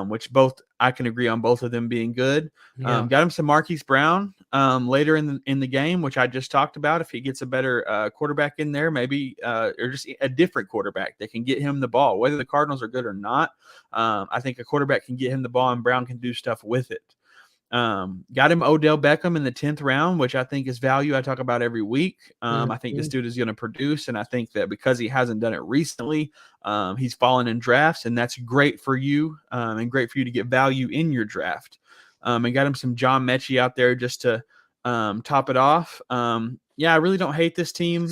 which both I can agree on both of them being good. Got him some Marquise Brown later in the game, which I just talked about. If he gets a better quarterback in there, maybe or just a different quarterback that can get him the ball, whether the Cardinals are good or not. I think a quarterback can get him the ball, and Brown can do stuff with it. Got him Odell Beckham in the 10th round, which I think is value I talk about every week. I think this dude is going to produce, and I think that because he hasn't done it recently, he's fallen in drafts, and that's great for you and great for you to get value in your draft. And got him some John Mechie out there just to top it off. Yeah, I really don't hate this team.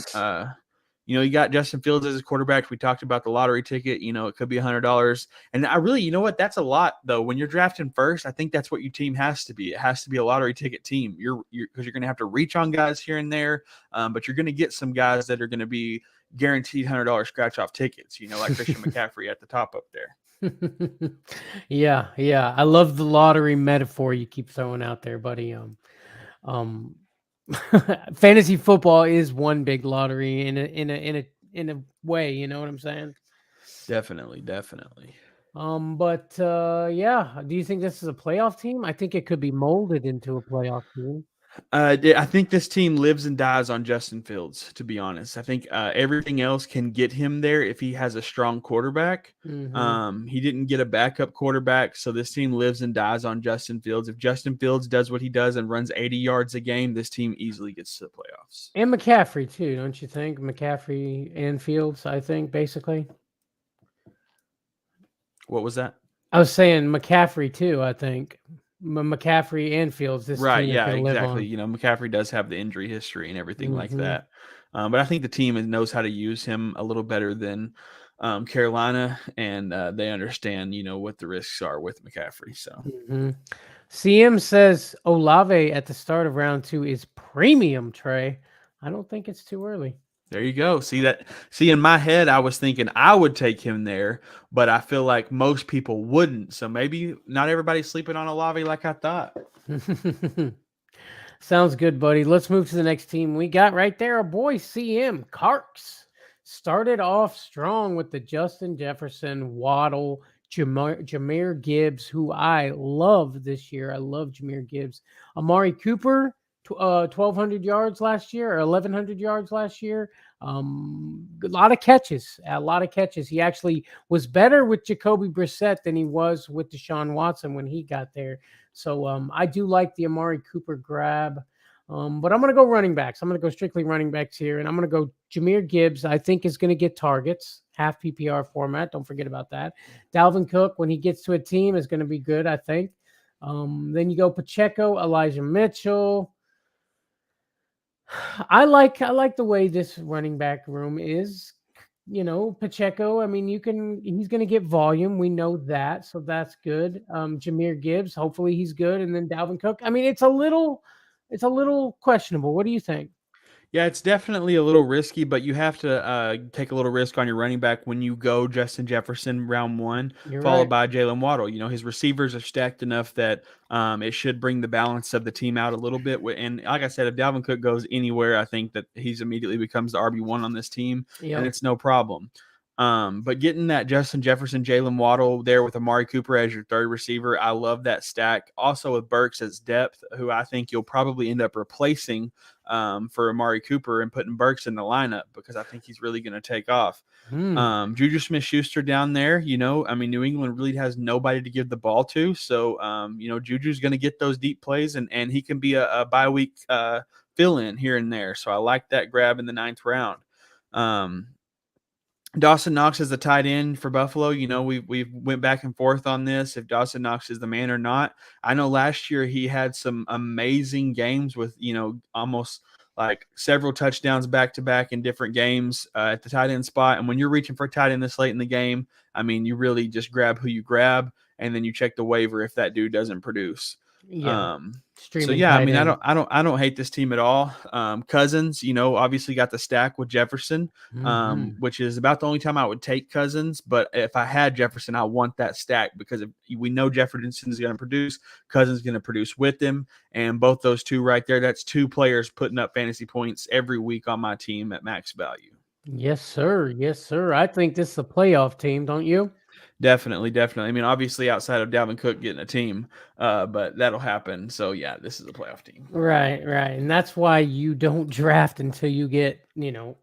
You got Justin Fields as a quarterback. We talked about the lottery ticket. It could be $100. And I really, you know what? That's a lot, though. When you're drafting first, I think that's what your team has to be. It has to be a lottery ticket team. Because you're going to have to reach on guys here and there, but you're going to get some guys that are going to be guaranteed $100 scratch-off tickets, like Christian McCaffrey at the top up there. Yeah. I love the lottery metaphor you keep throwing out there, buddy. Fantasy football is one big lottery in a way, you know what I'm saying? Definitely. But yeah, do you think this is a playoff team? I think it could be molded into a playoff team. I think this team lives and dies on Justin Fields, to be honest. I think everything else can get him there if he has a strong quarterback. He didn't get a backup quarterback, so this team lives and dies on Justin Fields. If Justin Fields does what he does and runs 80 yards a game, this team easily gets to the playoffs. And McCaffrey too, don't you think? McCaffrey and Fields, I think, basically. What was that? I was saying McCaffrey too, I think. McCaffrey and Fields, this right, team yeah, can exactly. live on. McCaffrey does have the injury history and everything like that. But I think the team knows how to use him a little better than Carolina, and they understand, what the risks are with McCaffrey. So CM says Olave at the start of round 2 is premium, Trey. I don't think it's too early. There you go. See, in my head, I was thinking I would take him there, but I feel like most people wouldn't. So maybe not everybody's sleeping on Olave like I thought. Sounds good, buddy. Let's move to the next team. We got right there our boy CM Karks. Started off strong with the Justin Jefferson, Waddle, Jahmyr Gibbs, who I love this year. I love Jahmyr Gibbs. Amari Cooper, 1,200 yards last year or 1,100 yards last year. A lot of catches. He actually was better with Jacoby Brissett than he was with Deshaun Watson when he got there. So I do like the Amari Cooper grab. But I'm going to go running backs. I'm going to go strictly running backs here, and I'm going to go Jahmyr Gibbs. I think is going to get targets, half PPR format. Don't forget about that. Dalvin Cook, when he gets to a team, is going to be good, I think. Then you go Pacheco, Elijah Mitchell. I like the way this running back room is. Pacheco, I mean, he's going to get volume. We know that. So that's good. Jahmyr Gibbs, hopefully he's good. And then Dalvin Cook. I mean, it's a little questionable. What do you think? Yeah, it's definitely a little risky, but you have to take a little risk on your running back when you go Justin Jefferson round 1, followed by Jalen Waddle. His receivers are stacked enough that it should bring the balance of the team out a little bit. And like I said, if Dalvin Cook goes anywhere, I think that he's immediately becomes the RB1 on this team, and it's no problem. But getting that Justin Jefferson, Jalen Waddle there with Amari Cooper as your third receiver, I love that stack. Also with Burks as depth, who I think you'll probably end up replacing for Amari Cooper and putting Burks in the lineup because I think he's really going to take off. Juju Smith-Schuster down there, New England really has nobody to give the ball to. So, Juju's going to get those deep plays and he can be a bye week fill-in here and there. So I like that grab in the 9th round. Dawson Knox is the tight end for Buffalo. We went back and forth on this, if Dawson Knox is the man or not. I know last year he had some amazing games with, almost like several touchdowns back-to-back in different games at the tight end spot. And when you're reaching for a tight end this late in the game, I mean, you really just grab who you grab, and then you check the waiver if that dude doesn't produce. Yeah. So yeah, I mean, I don't hate this team at all. Cousins, obviously got the stack with Jefferson, which is about the only time I would take Cousins. But if I had Jefferson, I want that stack because if we know Jefferson is going to produce, Cousins is going to produce with him, and both those two right there, that's 2 players putting up fantasy points every week on my team at max value. Yes, sir. I think this is a playoff team, don't you? Definitely. I mean, obviously outside of Dalvin Cook getting a team, but that'll happen. So yeah, this is a playoff team. Right. And that's why you don't draft until you get,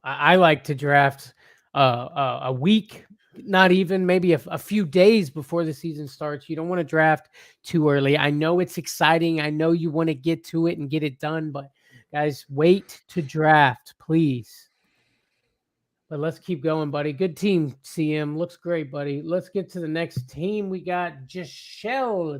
I like to draft a week not even maybe a few days before the season starts. You don't want to draft too early. I know it's exciting. I know you want to get to it and get it done, but guys, wait to draft, please. But let's keep going, buddy. Good team, CM. Looks great, buddy. Let's get to the next team. We got Giselle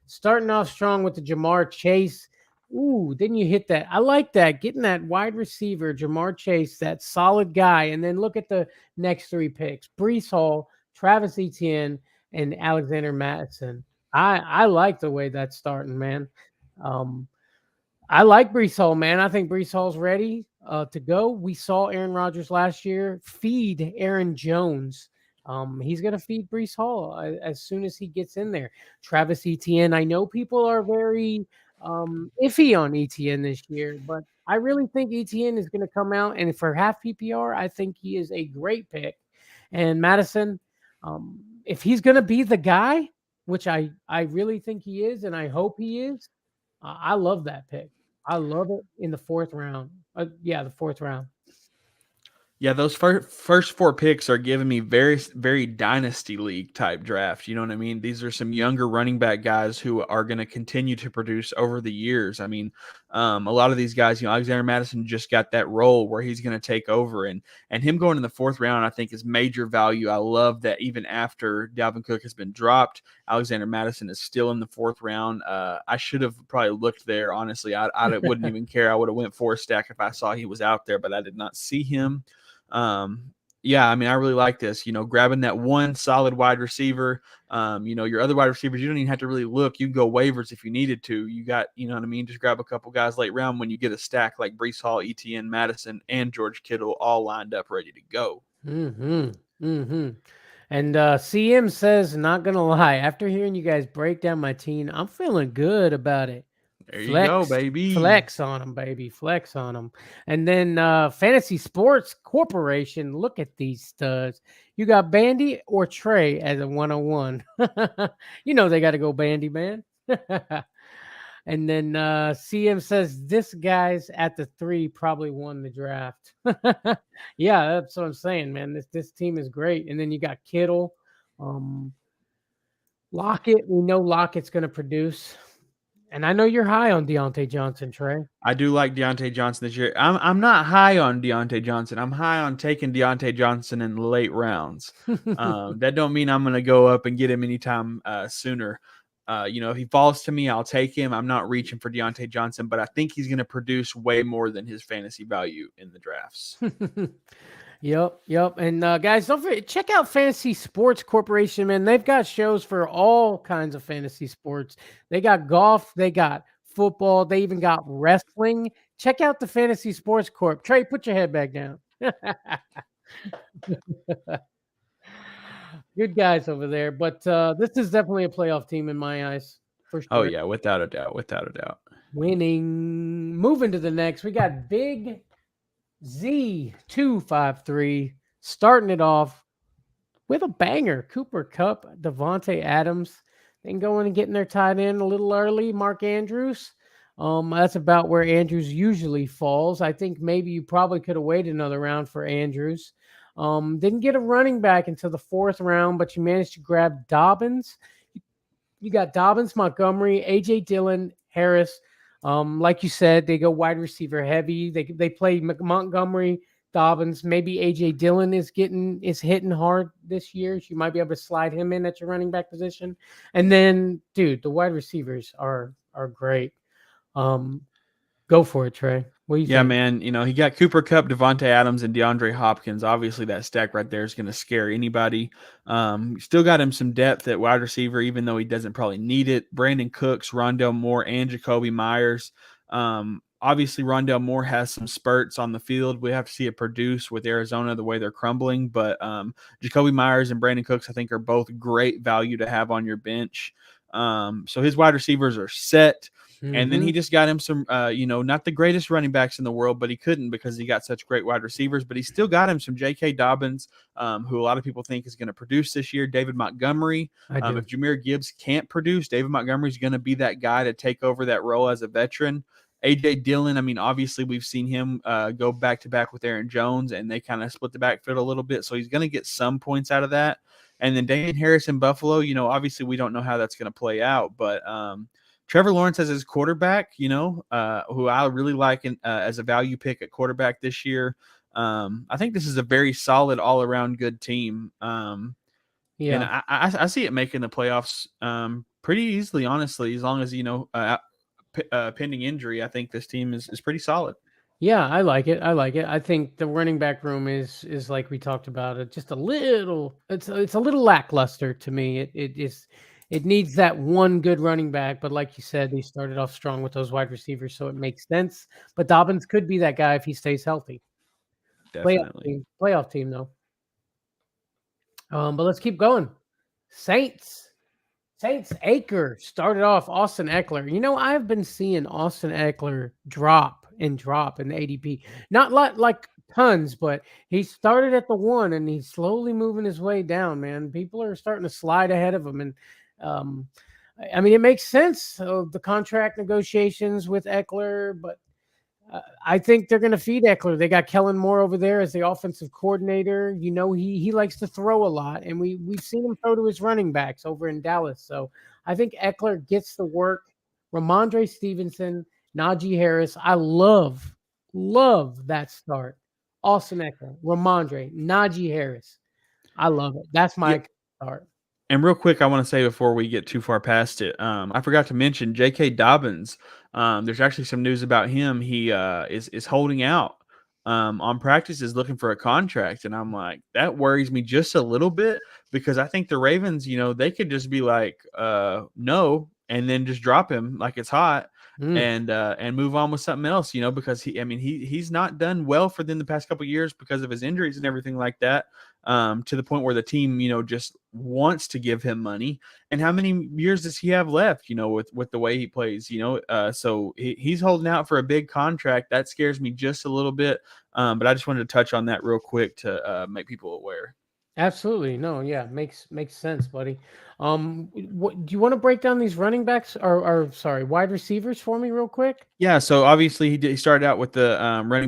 starting off strong with the Jamar Chase. Ooh, didn't you hit that? I like that. Getting that wide receiver, Jamar Chase, that solid guy. And then look at the next three picks: Brees Hall, Travis Etienne, and Alexander Madison. I like the way that's starting, man. Um, I like Brees Hall, man. I think Brees Hall's ready to go. We saw Aaron Rodgers last year feed Aaron Jones. He's going to feed Brees Hall as soon as he gets in there. Travis Etienne, I know people are very iffy on Etienne this year, but I really think Etienne is going to come out. And for half PPR, I think he is a great pick. And Madison, if he's going to be the guy, which I really think he is, and I hope he is, I love that pick. I love it in the fourth round. The fourth round. Yeah, those first four picks are giving me very, very dynasty league type draft. You know what I mean? These are some younger running back guys who are going to continue to produce over the years. I mean, a lot of these guys, Alexander Madison just got that role where he's going to take over, and him going in the fourth round, I think, is major value. I love that even after Dalvin Cook has been dropped, Alexander Madison is still in the fourth round. I should have probably looked there. Honestly, I wouldn't even care. I would have went for a stack if I saw he was out there, but I did not see him. I mean, I really like this, grabbing that one solid wide receiver. Your other wide receivers, you don't even have to really look. You can go waivers if you needed to. You got, what I mean? Just grab a couple guys late round when you get a stack like Brees Hall, Etienne, Madison, and George Kittle all lined up ready to go. And CM says, not going to lie, after hearing you guys break down my team, I'm feeling good about it. There you go, baby. Flex on them, baby. Flex on them. And then Fantasy Sports Corporation, look at these studs. You got Bandy or Trey as a 101. They got to go Bandy, man. And then CM says, this guy's at the 3 probably won the draft. Yeah, that's what I'm saying, man. This team is great. And then you got Kittle. Lockett, we know Lockett's going to produce. And I know you're high on Deontay Johnson, Trey. I do like Deontay Johnson this year. I'm not high on Deontay Johnson. I'm high on taking Deontay Johnson in late rounds. That don't mean I'm going to go up and get him anytime sooner. If he falls to me, I'll take him. I'm not reaching for Deontay Johnson, but I think he's going to produce way more than his fantasy value in the drafts. Yep. And guys, don't forget, check out Fantasy Sports Corporation, man. They've got shows for all kinds of fantasy sports. They got golf, they got football, they even got wrestling. Check out the Fantasy Sports Corp. Trey, put your head back down. Good guys over there, but this is definitely a playoff team in my eyes. For sure. Oh yeah, without a doubt. Winning. Moving to the next, we got Big Z253 starting it off with a banger. Cooper Kupp, Devontae Adams, then going and getting their tight end a little early. Mark Andrews. That's about where Andrews usually falls. I think maybe you probably could have waited another round for Andrews. Didn't get a running back until the fourth round, but you managed to grab Dobbins. You got Dobbins, Montgomery, AJ Dillon, Harris. Like you said, they go wide receiver heavy. They play Montgomery, Dobbins. Maybe AJ Dillon is hitting hard this year. So you might be able to slide him in at your running back position. And then, dude, the wide receivers are great. Go for it, Trey. What do you think? Man. He got Cooper Kupp, Devontae Adams, and DeAndre Hopkins. Obviously, that stack right there is going to scare anybody. Still got him some depth at wide receiver, even though he doesn't probably need it. Brandon Cooks, Rondale Moore, and Jacoby Myers. Obviously, Rondale Moore has some spurts on the field. We have to see it produce with Arizona the way they're crumbling. But Jacoby Myers and Brandon Cooks, I think, are both great value to have on your bench. So his wide receivers are set. And then he just got him some, not the greatest running backs in the world, but he couldn't because he got such great wide receivers. But he still got him some J.K. Dobbins, who a lot of people think is going to produce this year. David Montgomery. If Jahmyr Gibbs can't produce, David Montgomery is going to be that guy to take over that role as a veteran. AJ Dillon, I mean, obviously we've seen him go back to back with Aaron Jones, and they kind of split the backfield a little bit, so he's going to get some points out of that. And then Damian Harris in Buffalo, obviously we don't know how that's going to play out, but Trevor Lawrence as his quarterback, who I really like as a value pick at quarterback this year. I think this is a very solid all around good team. And Yeah. I see it making the playoffs pretty easily, honestly, as long as pending injury. I think this team is pretty solid. Yeah, I like it. I like it. I think the running back room is like we talked about it, just a little. It's a little lackluster to me. It needs that one good running back, but like you said, they started off strong with those wide receivers, so it makes sense. But Dobbins could be that guy if he stays healthy. Definitely. Playoff team though. But let's keep going. Saints. Saints Acre started off Austin Eckler. I've been seeing Austin Eckler drop in the ADP. Not like tons, but he started at the 1 and he's slowly moving his way down, man. People are starting to slide ahead of him. And I mean, it makes sense of the contract negotiations with Eckler, but I think they're going to feed Eckler. They got Kellen Moore over there as the offensive coordinator. He likes to throw a lot, and we've seen him throw to his running backs over in Dallas. So I think Eckler gets the work. Ramondre Stevenson, Najee Harris. I love that start. Austin Eckler, Ramondre, Najee Harris. I love it. That's Yeah. my start. And real quick, I want to say before we get too far past it, I forgot to mention J.K. Dobbins. There's actually some news about him. He is holding out on practices, looking for a contract, and I'm like, that worries me just a little bit because I think the Ravens, they could just be like, no, and then just drop him like it's hot. And move on with something else, because he's not done well for them the past couple of years because of his injuries and everything like that. To the point where the team, just wants to give him money. And how many years does he have left, with the way he plays, so he's holding out for a big contract. That scares me just a little bit. But I just wanted to touch on that real quick to make people aware. Absolutely. No, yeah, makes sense, buddy. What do you want to break down these running backs or sorry, wide receivers for me real quick? Yeah, so obviously he started out with the running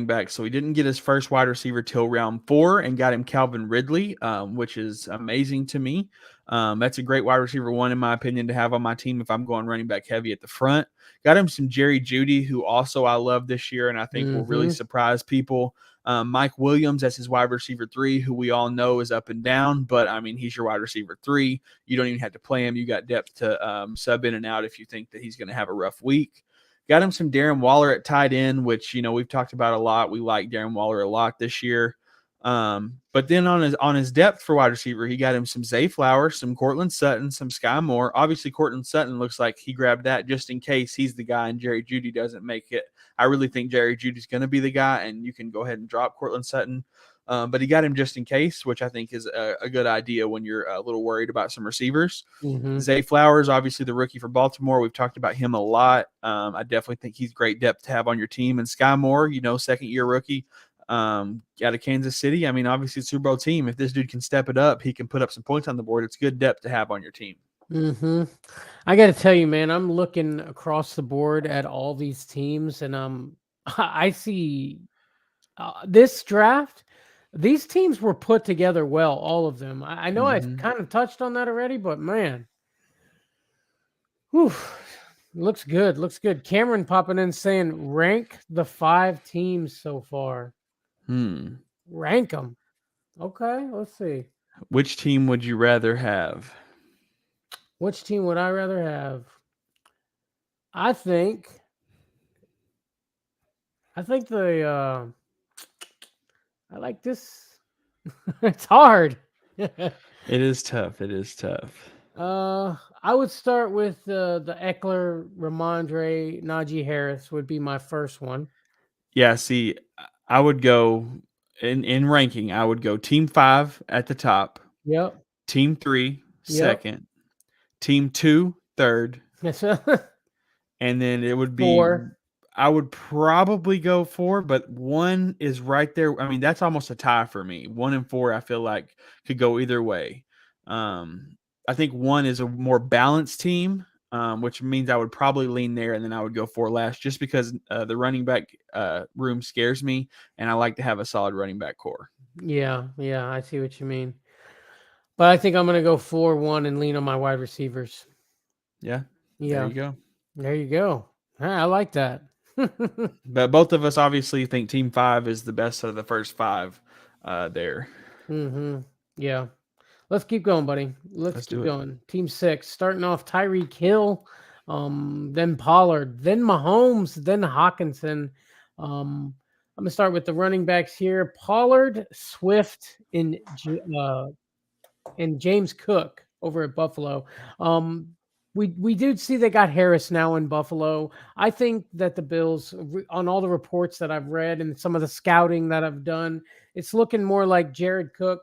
back. So he didn't get his first wide receiver till round 4 and got him Calvin Ridley, which is amazing to me. That's a great wide receiver 1, in my opinion, to have on my team if I'm going running back heavy at the front. Got him some Jerry Jeudy, who also I love this year and I think will really surprise people. Mike Williams as his wide receiver 3, who we all know is up and down, but I mean, he's your wide receiver 3. You don't even have to play him. You got depth to sub in and out if you think that he's going to have a rough week. Got him some Darren Waller at tight end, which, we've talked about a lot. We like Darren Waller a lot this year. But then on his depth for wide receiver, he got him some Zay Flowers, some Cortland Sutton, some Sky Moore. Obviously, Cortland Sutton looks like he grabbed that just in case he's the guy and Jerry Jeudy doesn't make it. I really think Jerry Jeudy's going to be the guy, and you can go ahead and drop Cortland Sutton. But he got him just in case, which I think is a good idea when you're a little worried about some receivers. Zay Flowers, obviously the rookie for Baltimore. We've talked about him a lot. I definitely think he's great depth to have on your team. And Sky Moore, second-year rookie out of Kansas City. I mean, obviously it's a Super Bowl team. If this dude can step it up, he can put up some points on the board. It's good depth to have on your team. I got to tell you, man, I'm looking across the board at all these teams, and I see this draft. These teams were put together well, all of them. I know I've kind of touched on that already, but man, whew, looks good. Looks good. Cameron popping in saying, rank the 5 teams so far. Rank them. Okay, let's see. Which team would you rather have? Which team would I rather have? I think the I like this. It's hard. It is tough. It is tough. I would start with the Eckler, Ramondre, Najee Harris would be my first one. Yeah, see, I would go in ranking. I would go team 5 at the top. Yep. Team 3 second. Team 2 third. Yes. And then it would be 4. I would probably go 4, but 1 is right there. I mean, that's almost a tie for me. 1 and 4, I feel like could go either way. I think 1 is a more balanced team. which means I would probably lean there, and then I would go 4 last, just because the running back room scares me, and I like to have a solid running back core. Yeah, I see what you mean. But I think I'm going to go 4-1 and lean on my wide receivers. Yeah, there Yeah, you go. there you go. I like that. But both of us obviously think Team 5 is the best of the first 5 there. Yeah. Let's keep going, buddy. Let's Let's do keep it. going. Team 6, starting off Tyreek Hill, then Pollard, then Mahomes, then Hawkinson. I'm gonna start with the running backs here: Pollard, Swift, and James Cook over at Buffalo. Um, we do see they got Harris now in Buffalo. I think that the Bills, on all the reports that I've read and some of the scouting that I've done, it's looking more like James Cook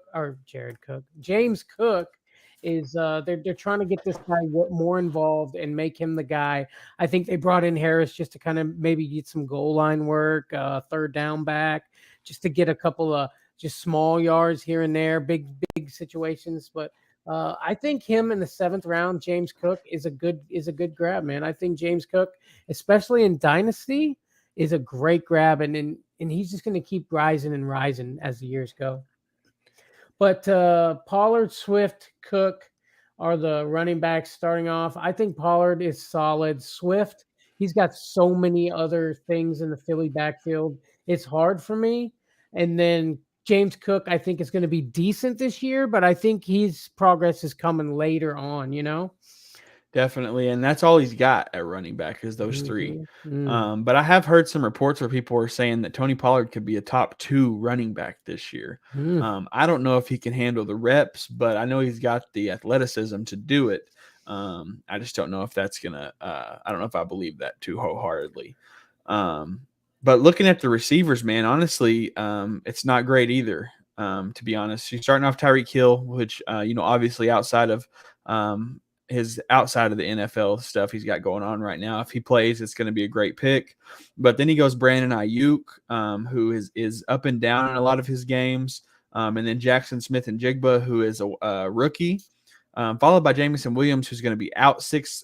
is they're trying to get this guy more involved and make him the guy. I think they brought in Harris just to kind of maybe get some goal line work, third down back, just to get a couple of just small yards here and there, big situations. But I think him in the 7th round, James Cook is a good grab, man. I think James Cook, especially in Dynasty, is a great grab, and he's just going to keep rising and rising as the years go. But Pollard, Swift, Cook are the running backs starting off. I think Pollard is solid. Swift, he's got so many other things in the Philly backfield. It's hard for me. And then James Cook, I think, is going to be decent this year, but I think his progress is coming later on, you know? Definitely, and that's all he's got at running back is those 3. But I have heard some reports where people are saying that Tony Pollard could be a top 2 running back this year. I don't know if he can handle the reps, but I know he's got the athleticism to do it. I just don't know if that's gonna. I don't know if I believe that too wholeheartedly. But looking at the receivers, man, honestly, it's not great either. To be honest, you're starting off Tyreek Hill, which obviously outside of his outside of the NFL stuff he's got going on right now. If he plays, it's going to be a great pick. But then he goes Brandon Ayuk, who is up and down in a lot of his games. And then Jackson Smith and Jigba, who is a rookie, followed by Jamison Williams, who's going to be out six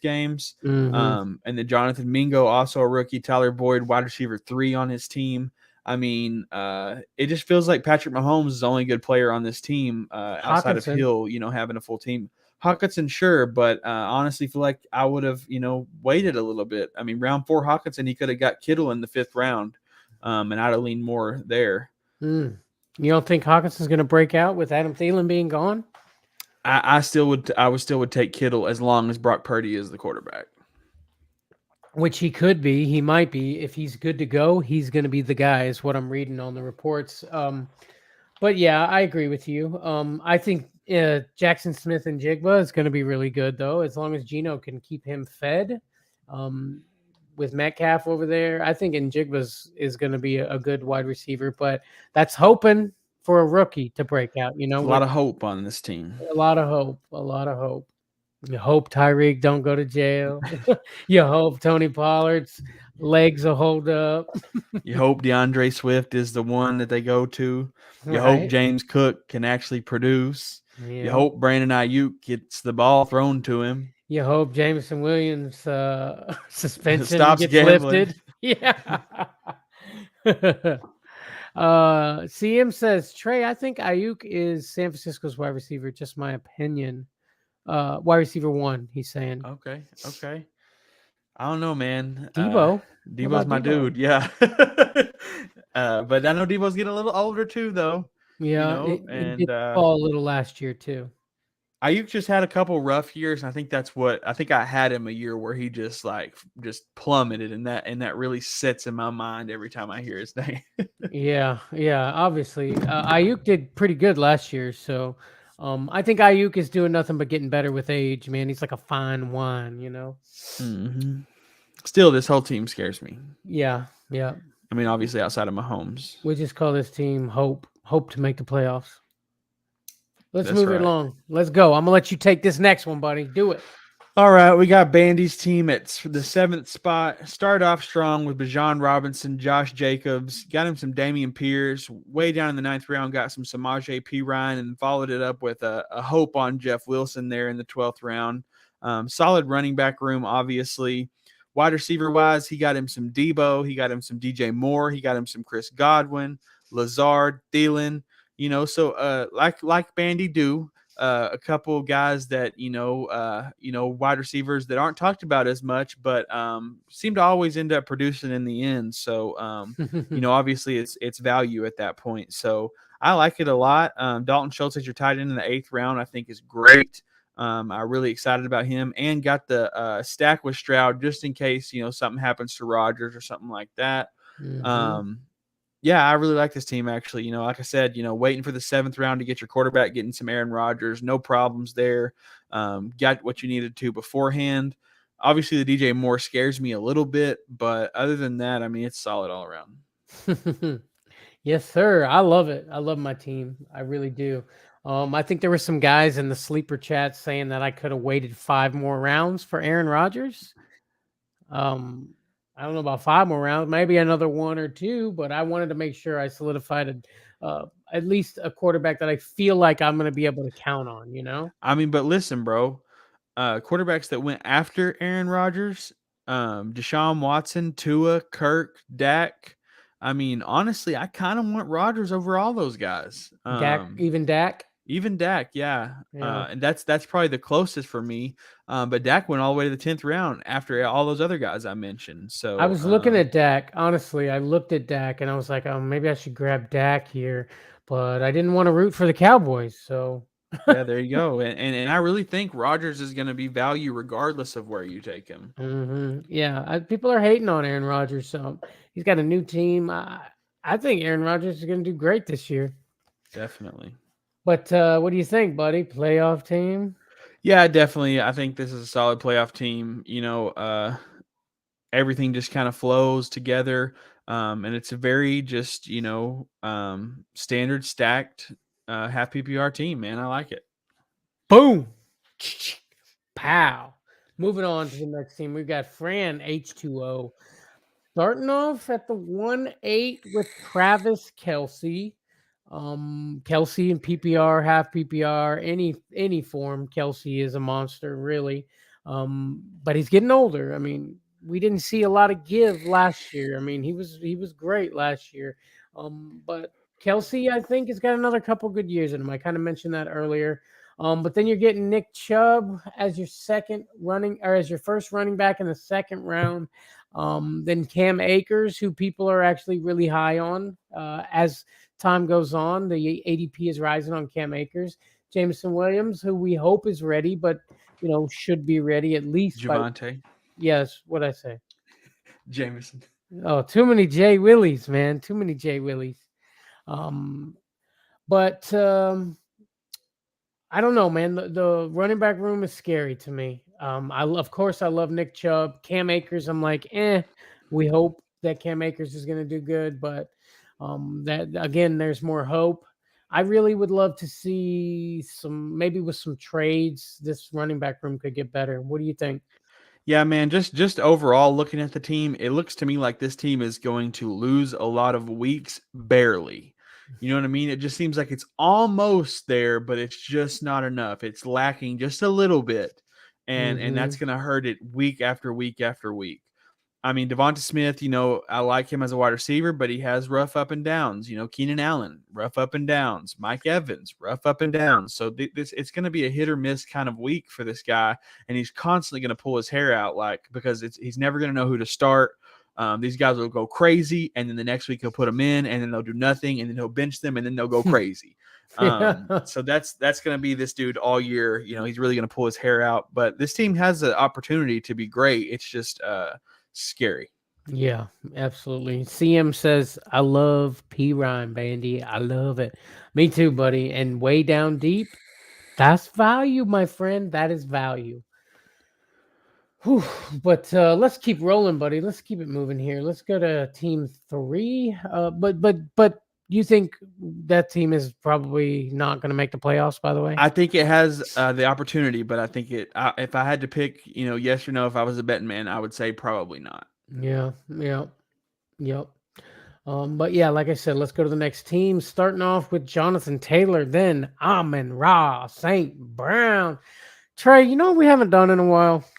games. And then Jonathan Mingo, also a rookie. Tyler Boyd, wide receiver 3 on his team. I mean, it just feels like Patrick Mahomes is the only good player on this team outside of Hill, having a full team. Hawkinson, sure, but honestly feel like I would have, waited a little bit. I mean, round 4 Hawkinson, he could have got Kittle in the 5th round, and I'd have leaned more there. You don't think Hawkinson's going to break out with Adam Thielen being gone? I still would take Kittle as long as Brock Purdy is the quarterback. Which he could be. He might be. If he's good to go, he's going to be the guy, is what I'm reading on the reports. But yeah, I agree with you. I think Jackson Smith and Jigba is going to be really good, though, as long as Geno can keep him fed. With Metcalf over there, I think Njigba is going to be a good wide receiver, but that's hoping for a rookie to break out. A lot of hope on this team. A lot of hope. You hope Tyreek don't go to jail. You hope Tony Pollard's legs will hold up. You hope DeAndre Swift is the one that they go to. You hope James Cook can actually produce. Yeah. You hope Brandon Ayuk gets the ball thrown to him. You hope Jamison Williams' suspension stops gets gambling. Lifted. Yeah. CM says, Trey, I think Ayuk is San Francisco's wide receiver. Just my opinion. Wide receiver 1, he's saying. Okay. I don't know, man. Debo's my dude. Yeah. But I know Debo's getting a little older too, though. Yeah, it did fall a little last year too. Ayuk just had a couple rough years. And I think I had him a year where he just plummeted, and that really sits in my mind every time I hear his name. Yeah. Obviously, Ayuk did pretty good last year, so. I think Ayuk is doing nothing but getting better with age, man. He's like a fine wine, Mm-hmm. Still, this whole team scares me. Yeah. I mean, obviously, outside of Mahomes. We just call this team Hope to make the playoffs. Let's move it along. Let's go. I'm going to let you take this next one, buddy. Do it. All right, we got Bandy's team at the 7th spot. Start off strong with Bijan Robinson, Josh Jacobs. Got him some Dameon Pierce. Way down in the 9th round, got some Samaje P. Ryan, and followed it up with a hope on Jeff Wilson there in the 12th round. Solid running back room, obviously. Wide receiver wise, he got him some Debo, he got him some DJ Moore, he got him some Chris Godwin, Lazard, Thielen. So like Bandy do, a couple guys that wide receivers that aren't talked about as much, but seem to always end up producing in the end. So obviously it's value at that point. So I like it a lot. Dalton Schultz as your tight end in the 8th round, I think is great. I'm really excited about him, and got the stack with Stroud just in case something happens to Rodgers or something like that. Mhm. Yeah, I really like this team actually. Like I said, waiting for the 7th round to get your quarterback, getting some Aaron Rodgers, no problems there. Got what you needed to beforehand. Obviously, the DJ Moore scares me a little bit, but other than that, I mean, it's solid all around. Yes, sir. I love it. I love my team. I really do. I think there were some guys in the sleeper chat saying that I could have waited 5 more rounds for Aaron Rodgers. Um, I don't know about 5 more rounds, maybe another 1 or 2, but I wanted to make sure I solidified at least a quarterback that I feel like I'm going to be able to count on. I mean, but listen, bro, quarterbacks that went after Aaron Rodgers, Deshaun Watson, Tua, Kirk, Dak. I mean, honestly, I kind of want Rodgers over all those guys. Dak, even Dak. Even Dak, yeah, Yeah. and that's probably the closest for me. But Dak went all the way to the 10th round after all those other guys I mentioned. I So was looking at Dak. Honestly, I looked at Dak and I was like, oh, maybe I should grab Dak here, but I didn't want to root for the Cowboys. So, yeah, there you go. And I really think Rodgers is going to be value regardless of where you take him. yeah, people are hating on Aaron Rodgers. So he's got a new team. I think Aaron Rodgers is going to do great this year. Definitely. But what do you think, buddy? Playoff team? Yeah, definitely. I think this is a solid playoff team. Everything just kind of flows together. And it's a very just, standard stacked half PPR team, man. I like it. Boom. Pow. Moving on to the next team, we've got Fran H2O. Starting off at the 1-8 with Travis Kelsey. Kelsey in PPR, half PPR, any form. Kelsey is a monster, really. But he's getting older. I mean, we didn't see a lot of give last year. I mean, he was great last year. But Kelsey, I think, has got another couple good years in him. I kind of mentioned that earlier. But then you're getting Nick Chubb as your as your first running back in the 2nd round. Then Cam Akers, who people are actually really high on. As time goes on, the ADP is rising on Cam Akers. Jameson Williams, who we hope is ready, but should be ready at least by. Javante. Yes, what I say? Jameson. Oh, too many J Willies, man. Too many J Willies. But I don't know, man. The running back room is scary to me. Of course, I love Nick Chubb. Cam Akers, I'm like, we hope that Cam Akers is going to do good, but that again, there's more hope. I really would love to see maybe with some trades, this running back room could get better. What do you think? Yeah, man, just overall looking at the team, it looks to me like this team is going to lose a lot of weeks barely. You know what I mean? It just seems like it's almost there, but it's just not enough. It's lacking just a little bit. And that's Mm-hmm. going to hurt it week after week after week. I mean, Devonta Smith, I like him as a wide receiver, but he has rough up and downs. Keenan Allen, rough up and downs. Mike Evans, rough up and downs. So it's going to be a hit or miss kind of week for this guy, and he's constantly going to pull his hair out, because he's never going to know who to start. These guys will go crazy, and then the next week he'll put them in, and then they'll do nothing, and then he'll bench them, and then they'll go crazy. Yeah. So that's going to be this dude all year. He's really going to pull his hair out. But this team has the opportunity to be great. It's just scary. Yeah, absolutely. CM says, I love P Rhyme, Bandy. I love it. Me too, buddy. And way down deep, that's value, my friend. That is value. Whew. But let's keep rolling, buddy. Let's keep it moving here. Let's go to team 3. But you think that team is probably not going to make the playoffs, by the way? I think it has the opportunity, but I think if I had to pick, yes or no, if I was a betting man, I would say probably not. Yeah, yep. But yeah, like I said, let's go to the next team. Starting off with Jonathan Taylor, then Amon Ra, St. Brown. Trey, you know what we haven't done in a while? What's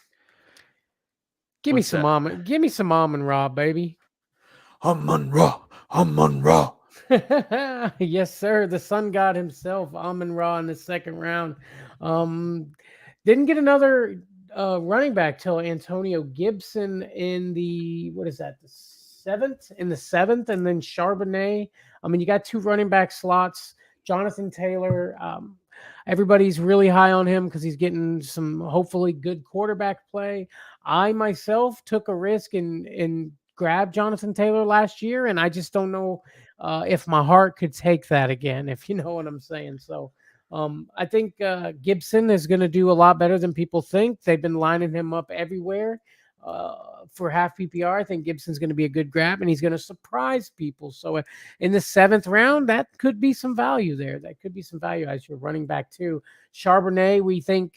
that? Give me some almond raw, baby. Amon Ra, Amon Ra. Yes, sir. The sun god himself, Amon Ra, in the second round. Um, didn't get another running back till Antonio Gibson in the what is that? The seventh in the seventh, and then Charbonnet. I mean, you got two running back slots. Jonathan Taylor. Everybody's really high on him because he's getting some hopefully good quarterback play. I myself took a risk and grabbed Jonathan Taylor last year, and I just don't know if my heart could take that again, if you know what I'm saying. So I think Gibson is going to do a lot better than people think. They've been lining him up everywhere for half PPR. I think Gibson's going to be a good grab, and he's going to surprise people. So in the seventh round, that could be some value there. That could be some value as your running back too. Charbonnet, we think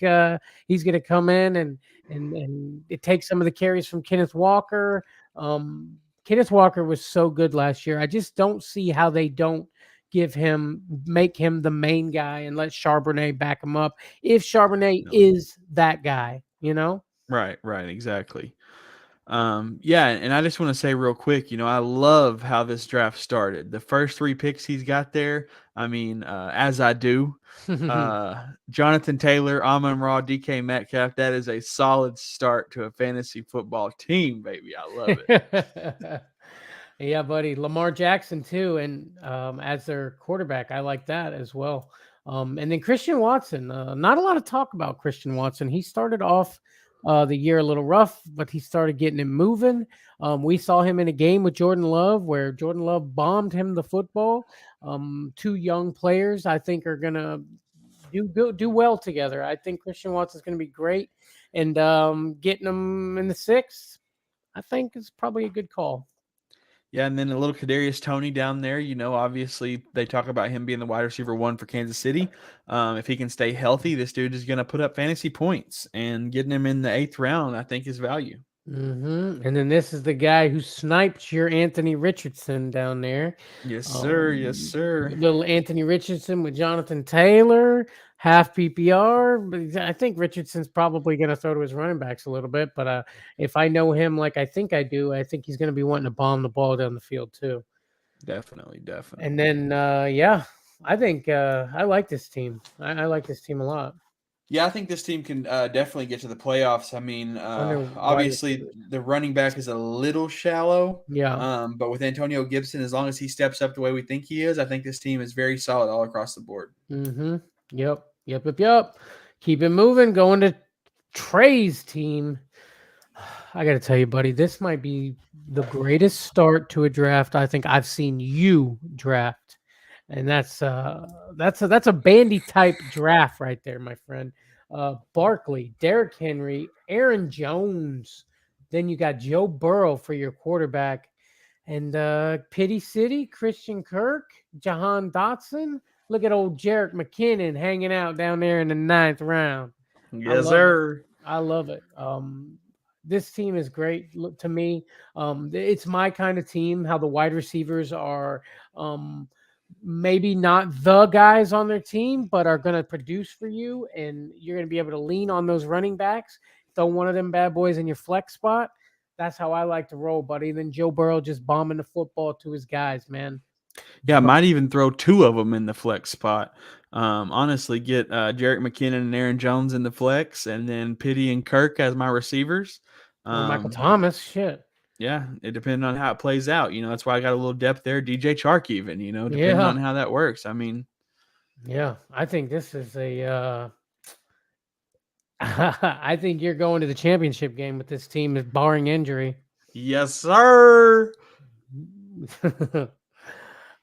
he's going to come in and it takes some of the carries from Kenneth Walker. Kenneth Walker was so good last year. I just don't see how they don't make him the main guy and let Charbonnet back him up if Charbonnet Definitely. is that guy, you know? Right, exactly. Yeah, and I just want to say real quick, I love how this draft started. The first three picks he's got there, I mean, as I do, Jonathan Taylor, Amon Ra, DK Metcalf, that is a solid start to a fantasy football team, baby. I love it. Yeah, buddy. Lamar Jackson too, and as their quarterback, I like that as well. And then Christian Watson. Not a lot of talk about Christian Watson. He started off the year a little rough, but he started getting it moving. We saw him in a game with Jordan Love where Jordan Love bombed him the football. Two young players, I think, are gonna do well together. I think Christian Watson is going to be great, and getting him in the sixth, I think, is probably a good call. Yeah, and then a little Kadarius Toney down there. Obviously they talk about him being the wide receiver one for Kansas City. If he can stay healthy, this dude is going to put up fantasy points, and getting him in the 8th round, I think, is value. And then this is the guy who sniped your Anthony Richardson down there. Yes, sir. Yes, sir. Little Anthony Richardson with Jonathan Taylor, half PPR. But I think Richardson's probably going to throw to his running backs a little bit. But if I know him like I think I do, I think he's going to be wanting to bomb the ball down the field too. Definitely, And definitely. then, yeah, I think I like this team. I like this team a lot. Yeah, I think this team can definitely get to the playoffs. I mean, On their wide obviously receivers. the running back is a little shallow, Yeah. but with Antonio Gibson, as long as he steps up the way we think he is, I think this team is very solid all across the board. Mm-hmm. Yep. Keep it moving. Going to Trey's team. I got to tell you, buddy, this might be the greatest start to a draft I think I've seen you draft, and that's a bandy type draft right there, my friend. Barkley, Derrick Henry, Aaron Jones. Then you got Joe Burrow for your quarterback, and Pity City, Christian Kirk, Jahan Dotson. Look at old Jarek McKinnon hanging out down there in the ninth round. I Yes, love it. sir. I love it. This team is great to me. It's my kind of team. How the wide receivers are, maybe not the guys on their team, but are going to produce for you, and you're going to be able to lean on those running backs. Throw one of them bad boys in your flex spot. That's how I like to roll, buddy. And then Joe Burrow just bombing the football to his guys, man. Yeah, I might even throw two of them in the flex spot. Honestly, get Jarek McKinnon and Aaron Jones in the flex, and then Pity and Kirk as my receivers. Or Michael Um, Thomas. Shit. yeah, it depends on how it plays out. That's why I got a little depth there. DJ Chark, even, depending Yeah. on how that works. I mean, Yeah. I think this is a I think you're going to the championship game with this team, barring injury. yes, sir.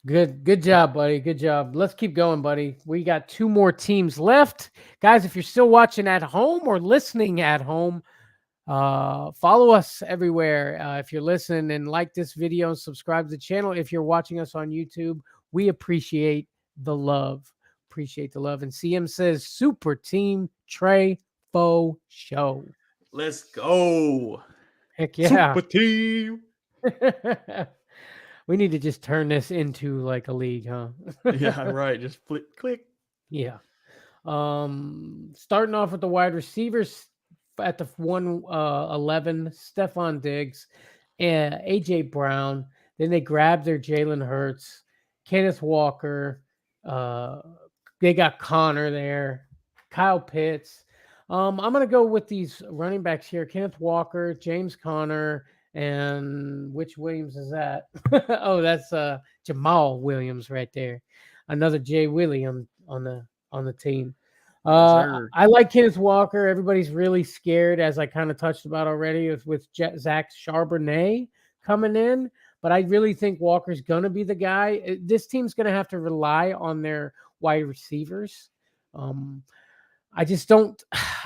Good job, buddy. Good job. Let's keep going, buddy. We got two more teams left. Guys, if you're still watching at home or listening at home, follow us everywhere. If you're listening, and like this video and subscribe to the channel. If you're watching us on YouTube, we appreciate the love. Appreciate the love. And CM says, Super Team Trey Faux Show. Let's go. Heck yeah. Super team. We need to just turn this into like a league, huh? Yeah, right. Just click. Yeah. Starting off with the wide receivers at the 111, Stephon Diggs and AJ Brown. Then they grabbed their Jalen Hurts, Kenneth Walker. Uh, they got Connor there, Kyle Pitts. I'm gonna go with these running backs here: Kenneth Walker, James Conner, and which Williams is that? Oh, that's Jamal Williams right there. Another Jay William on the team. Yes, sir. I like Kenneth Walker. Everybody's really scared, as I kind of touched about already, with Zach Charbonnet coming in. But I really think Walker's going to be the guy. This team's going to have to rely on their wide receivers. Um, I just don't.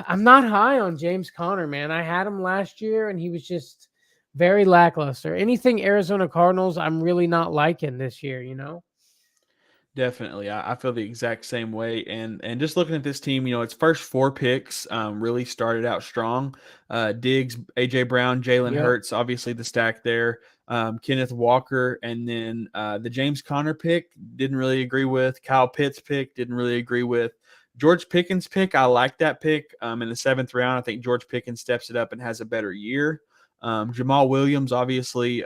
I'm not high on James Conner, man. I had him last year, and he was just very lackluster. Anything Arizona Cardinals, I'm really not liking this year. Definitely. I feel the exact same way. And just looking at this team, its first four picks really started out strong. Diggs, AJ Brown, Jalen Yep. Hurts, obviously the stack there. Kenneth Walker, and then the James Conner pick, didn't really agree with. Kyle Pitts pick, didn't really agree with. George Pickens pick, I like that pick. In the 7th round, I think George Pickens steps it up and has a better year. Jamal Williams, obviously,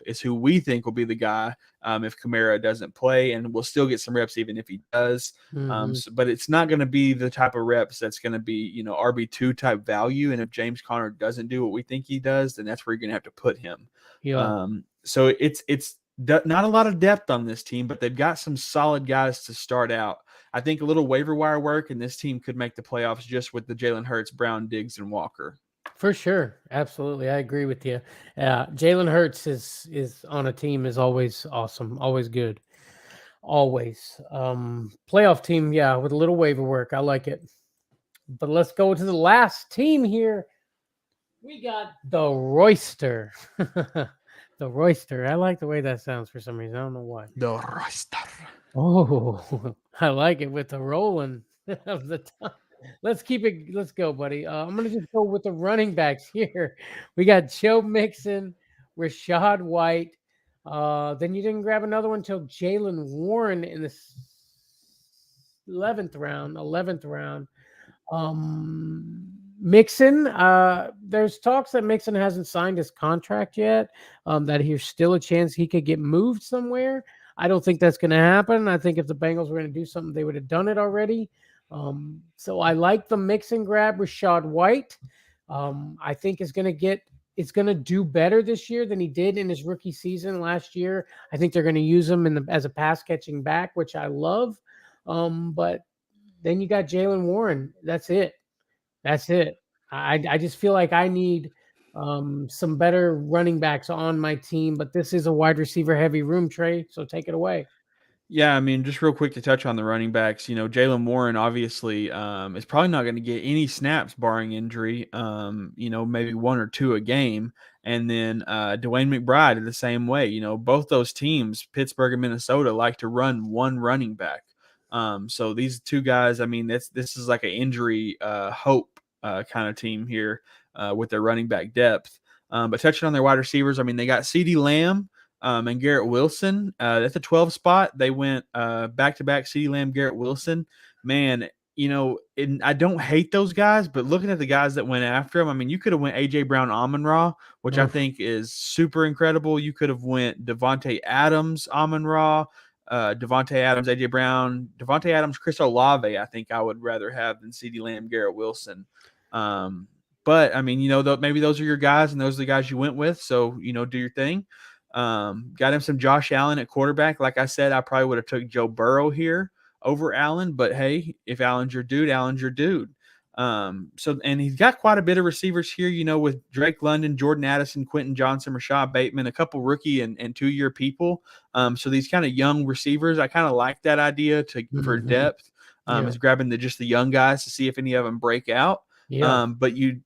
is who we think will be the guy if Kamara doesn't play, and we'll still get some reps even if he does. Mm-hmm. But it's not going to be the type of reps that's going to be, RB2 type value. And if James Conner doesn't do what we think he does, then that's where you're going to have to put him. Yeah. So it's not a lot of depth on this team, but they've got some solid guys to start out. I think a little waiver wire work, and this team could make the playoffs just with the Jalen Hurts, Brown, Diggs, and Walker. For sure, absolutely, I agree with you. Jalen Hurts is on a team is always awesome, always good, always. Playoff team, yeah, with a little waiver work, I like it. But let's go to the last team here. We got the Royster, the Royster. I like the way that sounds for some reason. I don't know why. The roster. Oh, I like it with the rolling of the tongue. Let's keep it. Let's go, buddy. I'm gonna just go with the running backs here. We got Joe Mixon, Rachaad White. Then you didn't grab another one until Jalen Warren in the 11th round. 11th round. Mixon. There's talks that Mixon hasn't signed his contract yet. That he's still a chance he could get moved somewhere. I don't think that's going to happen. I think if the Bengals were going to do something, they would have done it already. So I like the Mixon grab with Rachaad White. I think it's going to do better this year than he did in his rookie season last year. I think they're going to use him as a pass catching back, which I love. But then you got Jalen Warren. That's it. That's it. I just feel like I need some better running backs on my team, but this is a wide receiver heavy room, Trey. So take it away. Yeah, I mean, just real quick to touch on the running backs, Jalen Warren obviously is probably not going to get any snaps barring injury, maybe one or two a game. And then Dwayne McBride the same way. Both those teams, Pittsburgh and Minnesota, like to run one running back. So these two guys, I mean, this is like an injury hope kind of team here with their running back depth. But touching on their wide receivers, I mean, they got CeeDee Lamb and Garrett Wilson. At the 12 spot, they went back-to-back CeeDee Lamb, Garrett Wilson. Man, I don't hate those guys, but looking at the guys that went after him, I mean, you could have went A.J. Brown, Amon-Ra, which I think is super incredible. You could have went Devontae Adams, Amon-Ra, Devontae Adams, A.J. Brown, Devontae Adams, Chris Olave, I think I would rather have than CeeDee Lamb, Garrett Wilson. But, I mean, maybe those are your guys and those are the guys you went with, so, do your thing. Got him some Josh Allen at quarterback. Like I said, I probably would have took Joe Burrow here over Allen, but hey, if Allen's your dude, Allen's your dude. And he's got quite a bit of receivers here, with Drake London, Jordan Addison, Quentin Johnson, Rashad Bateman, a couple rookie and 2-year people. So these kind of young receivers, I kind of like that idea for depth. Is grabbing just the young guys to see if any of them break out. Yeah. But you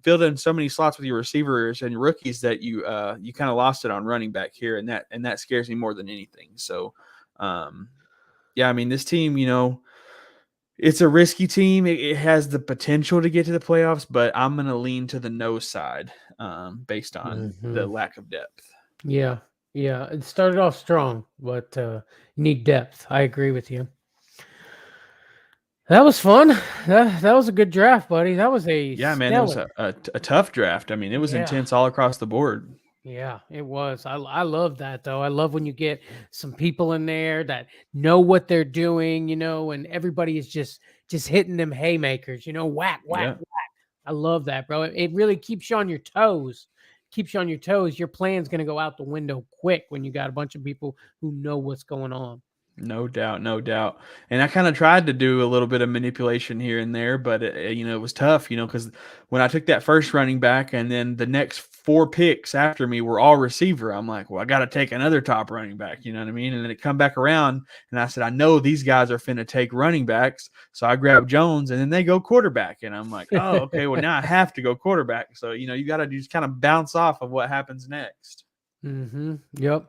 filled in so many slots with your receivers and rookies that you kind of lost it on running back here, and that scares me more than anything. So, yeah, I mean, this team, it's a risky team. It has the potential to get to the playoffs, but I'm going to lean to the no side based on the lack of depth. Yeah. It started off strong, but you need depth. I agree with you. That was fun. That was a good draft, buddy. That was a Yeah, man, it was stellar. a tough draft. I mean, it was Yeah. intense all across the board. Yeah, it was. I love that though. I love when you get some people in there that know what they're doing, and everybody is just hitting them haymakers, whack, whack, Yeah. whack. I love that, bro. It really keeps you on your toes. Keeps you on your toes. Your plan's gonna go out the window quick when you got a bunch of people who know what's going on. No doubt, no doubt. And I kind of tried to do a little bit of manipulation here and there, but it was tough, because when I took that first running back and then the next 4 picks after me were all receiver, I'm like, well, I got to take another top running back, you know what I mean? And then it come back around and I said, I know these guys are finna take running backs. So I grabbed Jones and then they go quarterback. And I'm like, oh, okay, well now I have to go quarterback. So, you got to just kind of bounce off of what happens next. Yep.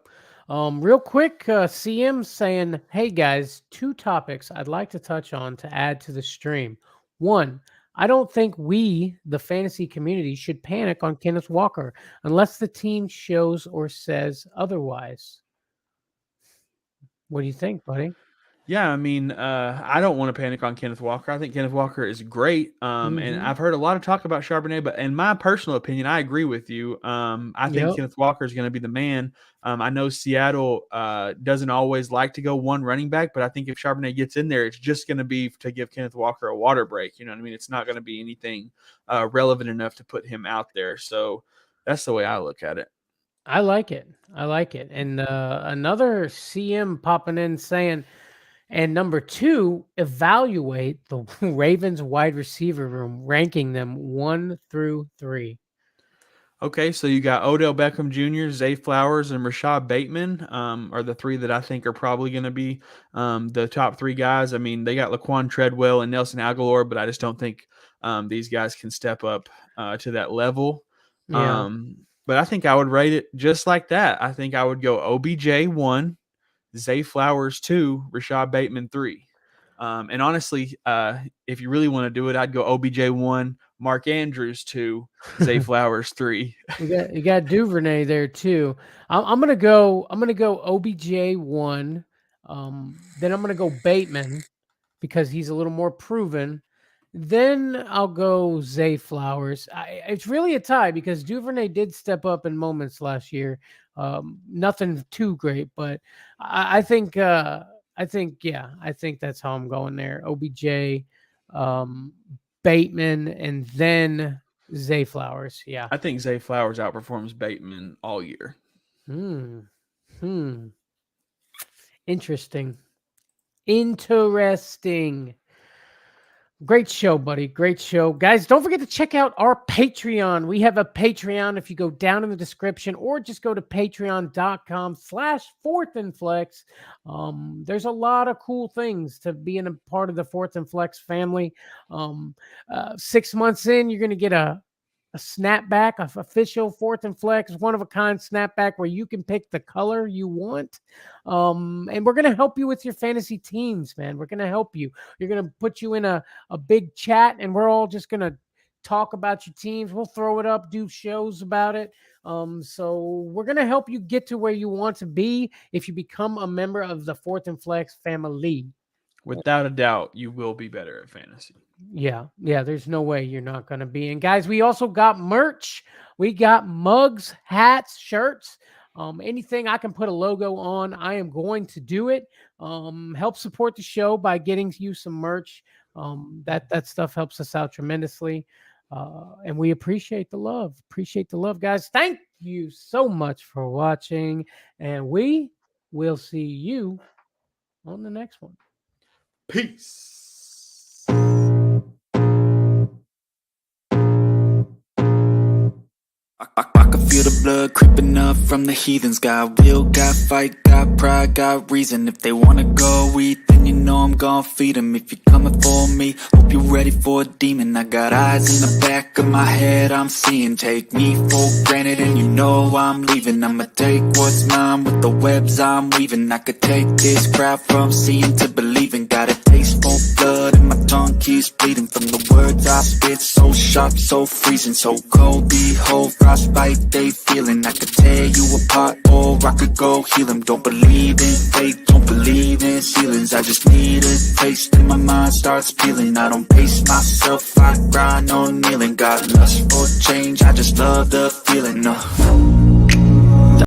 Real quick, CM saying, hey guys, 2 topics I'd like to touch on to add to the stream. 1, I don't think we, the fantasy community, should panic on Kenneth Walker unless the team shows or says otherwise. What do you think, buddy? Yeah, I mean, I don't want to panic on Kenneth Walker. I think Kenneth Walker is great. And I've heard a lot of talk about Charbonnet, but in my personal opinion, I agree with you. I think Yep. Kenneth Walker is going to be the man. I know Seattle doesn't always like to go one running back, but I think if Charbonnet gets in there, it's just going to be to give Kenneth Walker a water break. You know what I mean? It's not going to be anything relevant enough to put him out there. So that's the way I look at it. I like it. I like it. And another CM popping in saying, and number 2, evaluate the Ravens wide receiver room, ranking them 1 through 3. Okay, so you got Odell Beckham Jr., Zay Flowers, and Rachaad Bateman are the 3 that I think are probably going to be the top 3 guys. I mean, they got Laquan Treadwell and Nelson Aguilar, but I just don't think these guys can step up to that level. Yeah. But I think I would rate it just like that. I think I would go OBJ 1, Zay Flowers 2, Rachaad Bateman 3. And honestly, if you really want to do it, I'd go OBJ 1, Mark Andrews 2, Zay Flowers 3. You got Duvernay there too. I'm gonna go OBJ 1. Then I'm gonna go Bateman because he's a little more proven. Then I'll go Zay Flowers. It's really a tie because Duvernay did step up in moments last year. Nothing too great, but I think that's how I'm going there. OBJ, Bateman, and then Zay Flowers. Yeah. I think Zay Flowers outperforms Bateman all year. Interesting. Great show, buddy. Great show. Guys, don't forget to check out our Patreon. We have a Patreon if you go down in the description or just go to patreon.com/Fourth and Flex. There's a lot of cool things to being a part of the Fourth and Flex family. 6 months in, you're going to get a snapback, an official Fourth and Flex, one-of-a-kind snapback where you can pick the color you want. And we're going to help you with your fantasy teams, man. We're going to help you. You're going to put you in a big chat, and we're all just going to talk about your teams. We'll throw it up, do shows about it. So we're going to help you get to where you want to be if you become a member of the Fourth and Flex family. Without a doubt, you will be better at fantasy. Yeah, there's no way you're not going to be. And guys, we also got merch. We got mugs, hats, shirts, anything I can put a logo on, I am going to do it. Help support the show by getting you some merch. That stuff helps us out tremendously. And we appreciate the love. Guys. Thank you so much for watching. And we will see you on the next one. Peace. I can feel the blood creeping up from the heathens. Got will, got fight, got pride, got reason. If they wanna go eat, then you know I'm gon' feed them. If you're coming for me, hope you're ready for a demon. I got eyes in the back of my head, I'm seeing. Take me for granted and you know I'm leaving. I'ma take what's mine with the webs I'm weaving. I could take this crowd from seeing to believing. Got a taste for blood and my tongue keeps bleeding. From the words I spit, so sharp, so freezing. So cold, behold, frostbite they feeling. I could tear you apart or I could go heal them. Don't believe in fate, don't believe in ceilings. I just need a taste and my mind starts peeling. I don't pace myself, I grind on kneeling. Got lust for change, I just love the feeling.